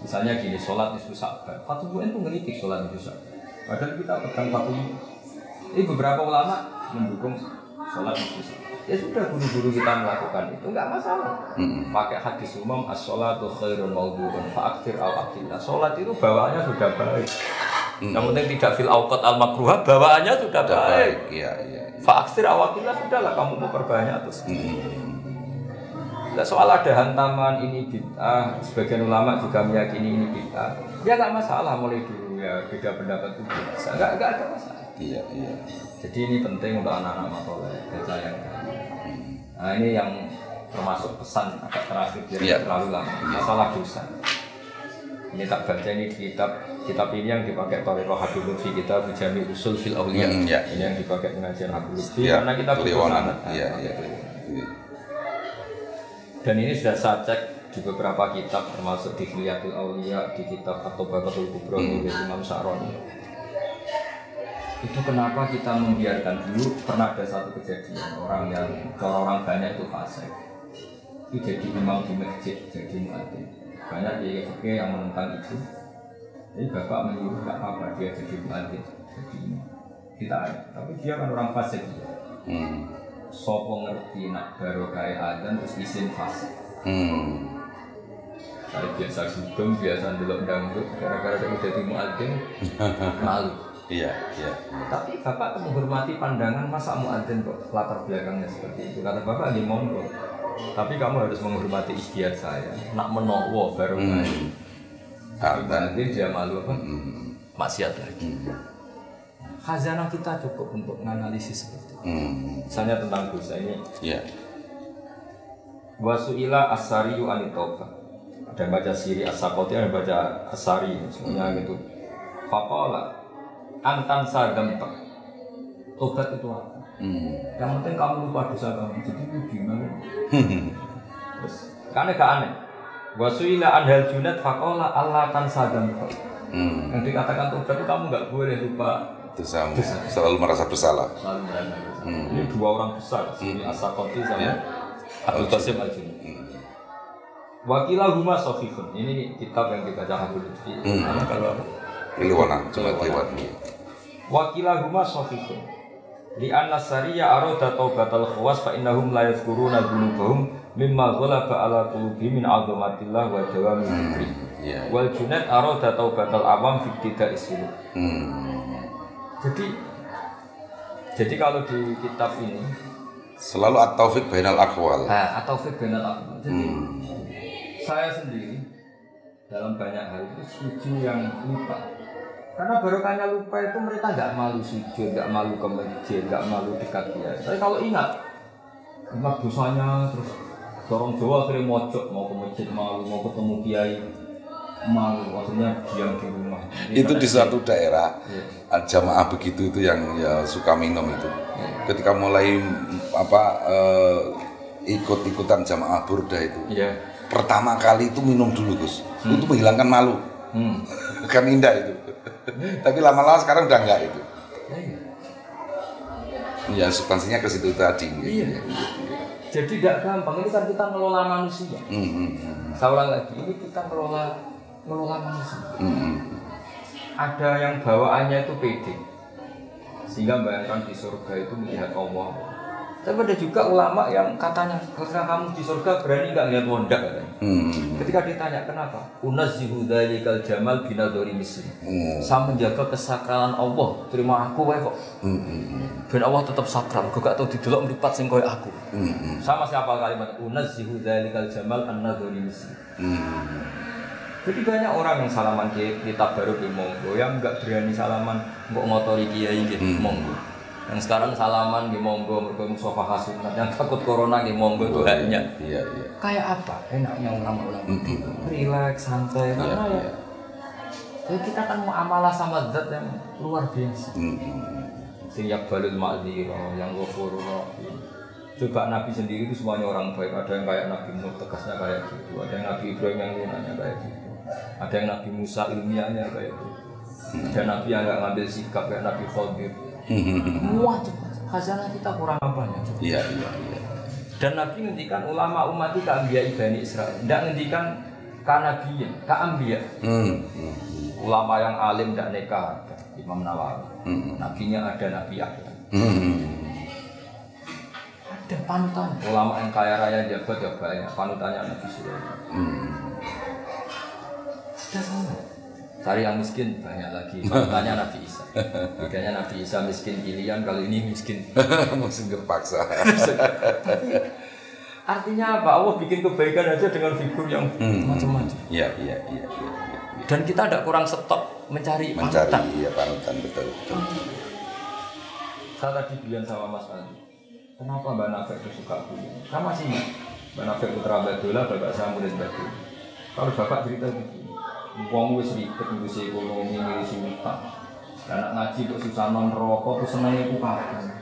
misalnya gini, sholat nisfu Sya'ban. Fathul Mu'in itu ngeritik sholat nisfu Sya'ban. Padahal kita pegang Fathul Mu'in. Ini beberapa ulama mendukung sholat nisfu Sya'ban. Ya sudah guru-guru kita melakukan itu nggak masalah. Pakai hadis umum as-sholatu khairun maudhu'un fa'akthir al-aqillah. Sholat itu bawaannya sudah baik. Yang penting tidak fil awqat al-makruha, bawaannya sudah baik. Iya. Fa'akthir al-aqillah sudahlah kamu mau perbanyak terus. Nah, soal ada hantaman ini bid'ah, sebagian ulama juga meyakini ini bid'ah. Ya nggak masalah mulai dulu ya beda pendapat itu biasa. Nggak ada masalah. Iya. Jadi ini penting untuk anak-anak matoleh baca yang. Nah ini yang termasuk pesan agak terakhir biar terlalu lama. Masalah dosa. Ini tak baca ini di kitab kitab ini yang dipakai Thariqah Habib Lutfi kita Jami Usul Fil Auliya. Ini yang dipakai pengajian Habib Lutfi karena kita butuh sanad. Dan ini sudah saya cek di beberapa kitab termasuk di Hilyatul Auliya, di kitab At-Tabaqatul Kubra oleh Imam Sa'roni. Itu kenapa kita membiarkan dulu. Pernah ada satu kejadian orang banyak itu fasik. Itu jadi imam di masjid, jadi muadzin. Banyak kiai yang menentang itu. Jadi bapak menyuruh tak apa dia jadi muadzin, jadi imam. Kita ada, tapi dia kan orang fasik. Sopo ngerti nak barokah adzan terus izin fasik. Kalau biasa dugem, biasa ndelok dangdut, gara-gara dia jadi muadzin malu. Iya. Tapi bapak menghormati pandangan masa muadzin kok latar belakangnya seperti itu. Kata bapak dia monggo. Tapi kamu harus menghormati ikhtiar saya. Nak menowo baru main. Nanti dia malu apa? Maksiat lagi. Khazanah kita cukup untuk menganalisis seperti itu. Misalnya tentang dosa ini. Iya. Wasu'ila as-sariyu anitauba. Ada yang baca siri as-sakoti, ada yang baca as-sari. Semuanya gitu. Faqala antan sadamta. Tobat itu apa? Yang penting kamu lupa dosa kamu. Jadi itu gimana? Terus, karena gak aneh. Wasuila anhal junat faqala Allah tan sadam. Yang dikatakan tobat itu kamu gak boleh lupa dosamu. Selalu merasa bersalah. Selalu merasa bersalah. Ini dua orang besar, Sini As-Sakoti sama Abdul Qasim Al-Junad. Wakilah huma sahihun. Ini kitab yang dibaca Habib Lutfi. Kalau Kliwona, coba lewat. Wakilah huma sahihun. Li anna sariya arada taubatal khawas fa innahum la yadhkuruna dzunubahum mimma ghalaba ala qulubihim min 'azamatillah wa dawami dzikri. Wal junad arada taubatal awam fi ibtida'is suluk. Jadi kalau di kitab ini selalu at-taufiq bainal aqwal. At-taufiq bainal aqwal. Jadi saya sendiri dalam banyak hal itu setuju yang lupa. Karena barokahnya lupa itu mereka nggak malu sujud, nggak malu ke masjid, nggak malu dekat dia. Tapi kalau ingat dosanya terus dorong Jawa akhirnya mojok mau ke masjid malu, mau ketemu kiai malu, maksudnya diam di rumah. Itu di suatu daerah jamaah begitu itu yang ya suka minum itu. Ketika mulai ikut-ikutan jamaah burda itu. Pertama kali itu minum dulu Gus. Itu menghilangkan malu. Kan indah itu. Tapi lama-lama sekarang udah enggak itu. Ya substansinya ke situ tadi. Jadi tidak gampang. Ini kan kita ngelola manusia. Saya ulang lagi, ini kita ngelola manusia. Ada yang bawaannya itu pede, sehingga bayangkan di surga itu melihat Allah. Tapi ada juga ulama yang katanya, ketika kamu di surga berani nggak lihat wondak katanya. Ketika ditanya kenapa, unazzihu dzalikal jamal binadzari misli. Saya menjaga kesakralan Allah, terima aku wae kok. Ben Allah tetap sakral, kok gak tau didelok mripat sing koyo aku. Sama siapa kalimat unazzihu dzalikal jamal an-nadzari misli. Jadi banyak orang yang salaman kitab baru di monggo, yang enggak berani salaman mbok ngotori kiai nggih monggo. Yang sekarang salaman di monggo mergo Mustafa Hasunat, yang takut corona di monggo itu hanya. Iya. Kayak apa? Enaknya ulama-ulama itu relax, santai karena ya. Jadi kita kan muamalah sama zat yang luar biasa. Sing yaqbalul ma'dzira, yang ghafurur rahim. Coba Nabi sendiri itu semuanya orang baik. Ada yang kayak Nabi Nuh tegasnya kayak gitu, ada yang Nabi Ibrahim yang lunanya kayak gitu, ada yang Nabi Musa ilmiahnya kayak gitu, ada Nabi yang nggak ngambil sikap kayak Nabi Khadir. Wajib, khazanah kita kurang apanya? Iya. Dan Nabi ngendikan ulama umat itu keambiya Bani Israil, tidak ngendikan kanabiyan, keambiya. Ulama yang alim tidak nekah, Imam Nawawi. Nabinya ada Nabi Yahya. Ada panutan. Ulama yang kaya raya jabat ya banyak, panutannya Nabi Sulaiman. Ada semua. Cari yang miskin banyak lagi, panutannya Nabi Isa. Bedanya Nabi Isa miskin pilihan, kalau ini miskin terpaksa. Tapi artinya apa? Allah bikin kebaikan aja dengan figur yang macam-macam. Iya. Dan kita tidak kurang stop mencari panutan. Iya, panutan betul. Saya tadi bilang sama Mas Ali, kenapa Mbak Nafek itu suka beliau? Kan masih ingat Mbak Nafek putra Badola, bapak saya murid Badola. Kalau bapak cerita begini, Wong wis ribet ngurusi ekonomi, ngurusi utang. Anak ngaji kok susah non rokok, terus senengnya ku kapan?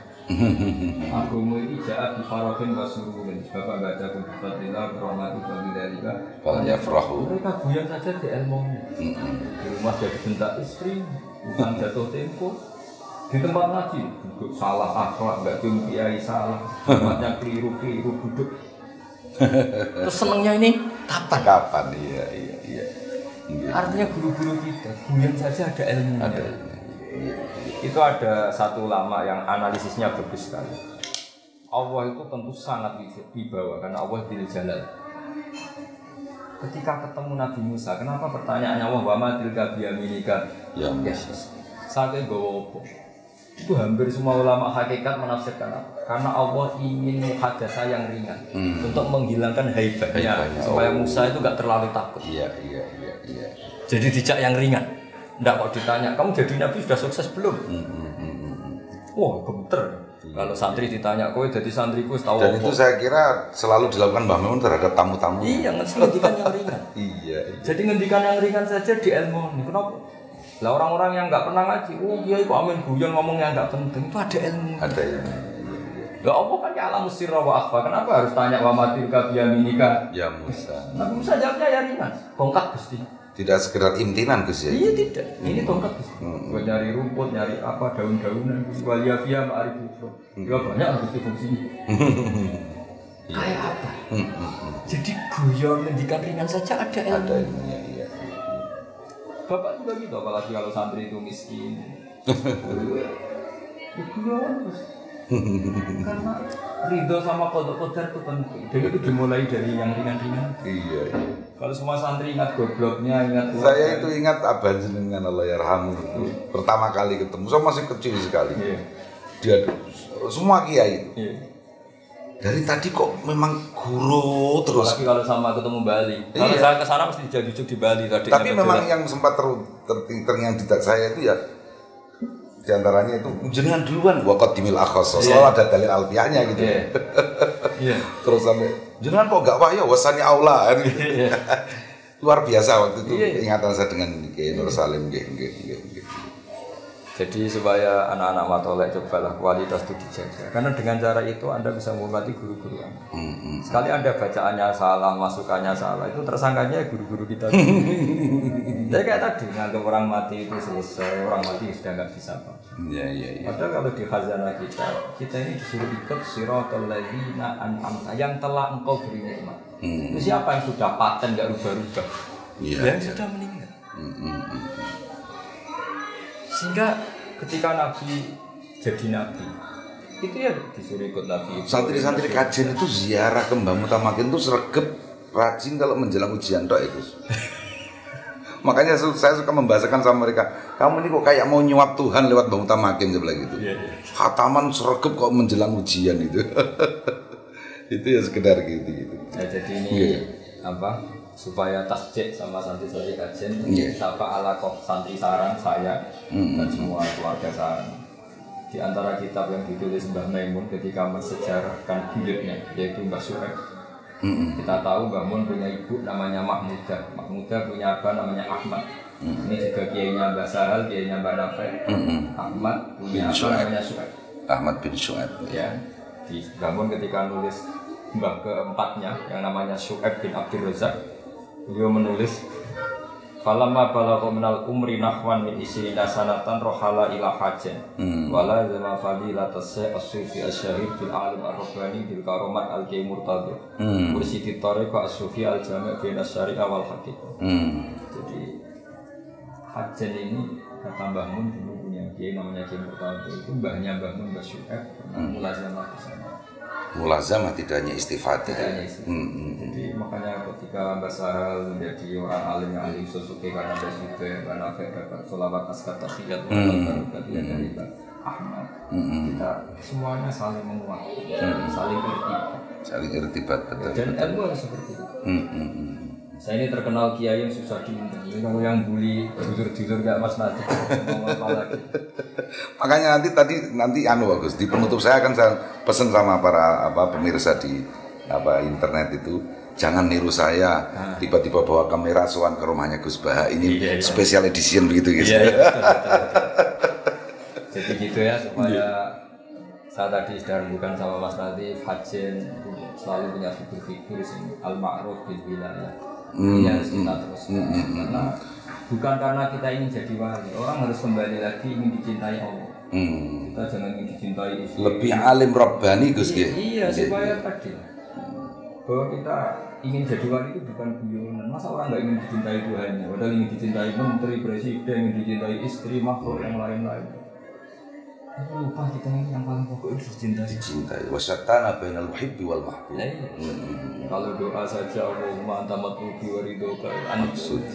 Agama ini jahat di farokin wasuruhin. Bapak baca Fadillah, Rahmatu Fadillah, Falyafrahu. mereka buyar saja di ilmu. Di rumah jadi bentak istri, utang jatuh tempo. Di tempat ngaji, duduk salah akhlak, nggak kiai salah, tempatnya keliru duduk. Terus senengnya ini kapan? Kapan? Iya. Artinya guru-guru kita, buyar saja ada ilmu. Ada. Itu ada satu ulama yang analisisnya bagus sekali. Allah itu tentu sangat wibawa karena Allah Dzul Jalal. Ketika ketemu Nabi Musa, kenapa pertanyaannya wa ma tilka biyaminika? Ya, Yes. Sampai bawa apa? Itu hampir semua ulama hakikat menafsirkan apa? Karena Allah ingin muhadasah yang ringan untuk menghilangkan haibahnya supaya Musa itu gak terlalu takut. Iya. Jadi dijak yang ringan. Nggak kok ditanya, kamu jadi nabi sudah sukses belum? Wah, gemeter. Kalau santri ditanya, kowe jadi santriku tahu. Dan itu saya kira selalu dilakukan Mbah Mun terhadap tamu-tamu. Iya, ngendikan yang ringan. Iya. Jadi ngendikan yang ringan saja di ilmu. Kenapa? Lah orang-orang yang nggak pernah ngaji, kiai kok amin guyon ngomong yang nggak penting, itu ada ilmu. Ada ya. Lah Allah kan ya alam sirra wa akhfa. Kenapa harus tanya wa matilka biyaminika? Ya Musa. Nabi Musa jawabnya ya ringan. Tongkat Gusti. Tidak sekedar imtinan Gus ya. Iya tidak. Ini tongkat Gusti. Buat nyari rumput, nyari apa daun-daunan, waliyafia ma'arifus. Ya banyak harus fungsinya. Kayak apa? Jadi guyon ngendikan ringan saja ada ilmu. Ada ilmunya, iya. Bapak juga gitu, apalagi kalau santri itu miskin. Guyon terus. Karena ridho sama kodok-kodar itu penting. Jadi itu dimulai dari yang ringan-ringan. Iya. Kalau semua santri ingat gobloknya, ingat Saya itu ingat abang jenengan Allah yarhamu itu pertama kali ketemu, saya masih kecil sekali. Iya. Dia semua kiai itu. Iya. Dari tadi kok memang guru terus. Tapi kalau sama ketemu Bali, kalau Iya. saya kesana mesti jadi di Bali tadi. Tapi memang yang sempat terngiang di saya itu ya diantaranya itu jenengan duluan wakot dimil akhos, selalu ada dalil alfiahnya gitu. Iya. Terus sampai jenengan kok gak wah ya wasani aula kan gitu. Luar biasa waktu itu ingatan saya dengan Kiai Nur Salim nggih. Jadi supaya anak-anak matolek cobalah kualitas itu dijaga. Karena dengan cara itu Anda bisa menghormati guru-guru Anda. Sekali Anda bacaannya salah, masukannya salah, itu tersangkanya guru-guru kita. Jadi kayak tadi, nganggap orang mati itu selesai, orang mati sudah nggak bisa apa. Iya. Padahal kalau di khazanah kita ini disuruh ikut siratal ladzina an'amta yang telah engkau beri nikmat. Itu siapa yang sudah paten nggak rubah-rubah? Yang sudah meninggal. Sehingga ketika Nabi jadi Nabi, itu ya disuruh ikut Nabi. Santri-santri kajian itu ziarah ke Mbah Mutamakin itu sregep rajin kalau menjelang ujian tok itu. Makanya saya suka membahasakan sama mereka, kamu ini kok kayak mau nyuap Tuhan lewat Mbah Mutamakin sebelah gitu. Khataman sregep kok menjelang ujian itu. Itu ya sekedar gitu. Nah, jadi ini apa? Supaya tasjid sama santri-santri kajian sapa ala kok santri sarang saya dan semua keluarga sarang. Di antara kitab yang ditulis Mbah Maimun ketika mensejarahkan hidupnya yaitu Mbah Su'aib. Kita tahu Mbah Mun punya ibu namanya Mahmudah. Mahmudah punya apa namanya Ahmad. Ini juga kiainya Mbah Sahal, kiainya Mbah Nafi. Ahmad punya apa namanya Su'aib. Ahmad bin Su'aib. Ya. Di Mbah Mun ketika nulis mbah keempatnya yang namanya Su'aib bin Abdul Razak, beliau menulis falamma balagha minal umri nahwan min isrina sanatan rohala ila hajjan wala zama fadilatas as-sufi asy-syahid bil alim ar-rabbani bil karomat al-qai murtadhi mursidi tariqa as-sufi al-jami' bain asy-syari'a wal haqiqah. Jadi hajjan ini kata Mbah Mun dulu punya kiai namanya Kiai Murtadhi, itu mbahnya Mbah Mun Mbah Syu'aib pernah mulazamah di sana. Mulazamah tidak hanya istifadah. Jadi makanya ketika Mbah Sahal menjadi orang alim yang alim sesuke karena Mbah Syu'aib, Mbah Nafi dapat sholawat askat tahiyat dari Mbah Ahmad. Kita semuanya saling menguatkan, saling irtibat, betul. Dan ilmu harus seperti itu. Saya ini terkenal kiai yang susah diundang. Ini kalau yang bully jujur gak Mas Nadi mau apa lagi. Makanya nanti bagus di penutup saya akan saya pesan sama para pemirsa di internet itu, jangan niru saya, tiba-tiba bawa kamera soan ke rumahnya Gus Baha. Ini special edition begitu guys. Iya, betul. Jadi gitu ya, supaya saya tadi sudah bukan sama Mas Latif, Hajin selalu punya figur-figur al-ma'ruf bil wilayah. Ini harus kita terus. Karena bukan karena kita ingin jadi wali, orang harus kembali lagi ingin dicintai Allah. Kita jangan ingin dicintai istri. Lebih alim Rabbani Gus ya. Iya, supaya tadi bahwa kita ingin jadi wali itu bukan guyonan. Masa orang nggak ingin dicintai Tuhannya, padahal ingin dicintai menteri, presiden, ingin dicintai istri, makhluk yang lain-lain. Lupa kita ini yang paling pokok itu dicintai. Wasyatana bainal muhibbi wal mahbub. Kalau doa saja Allahumma anta matlubi wa ridhoka maksud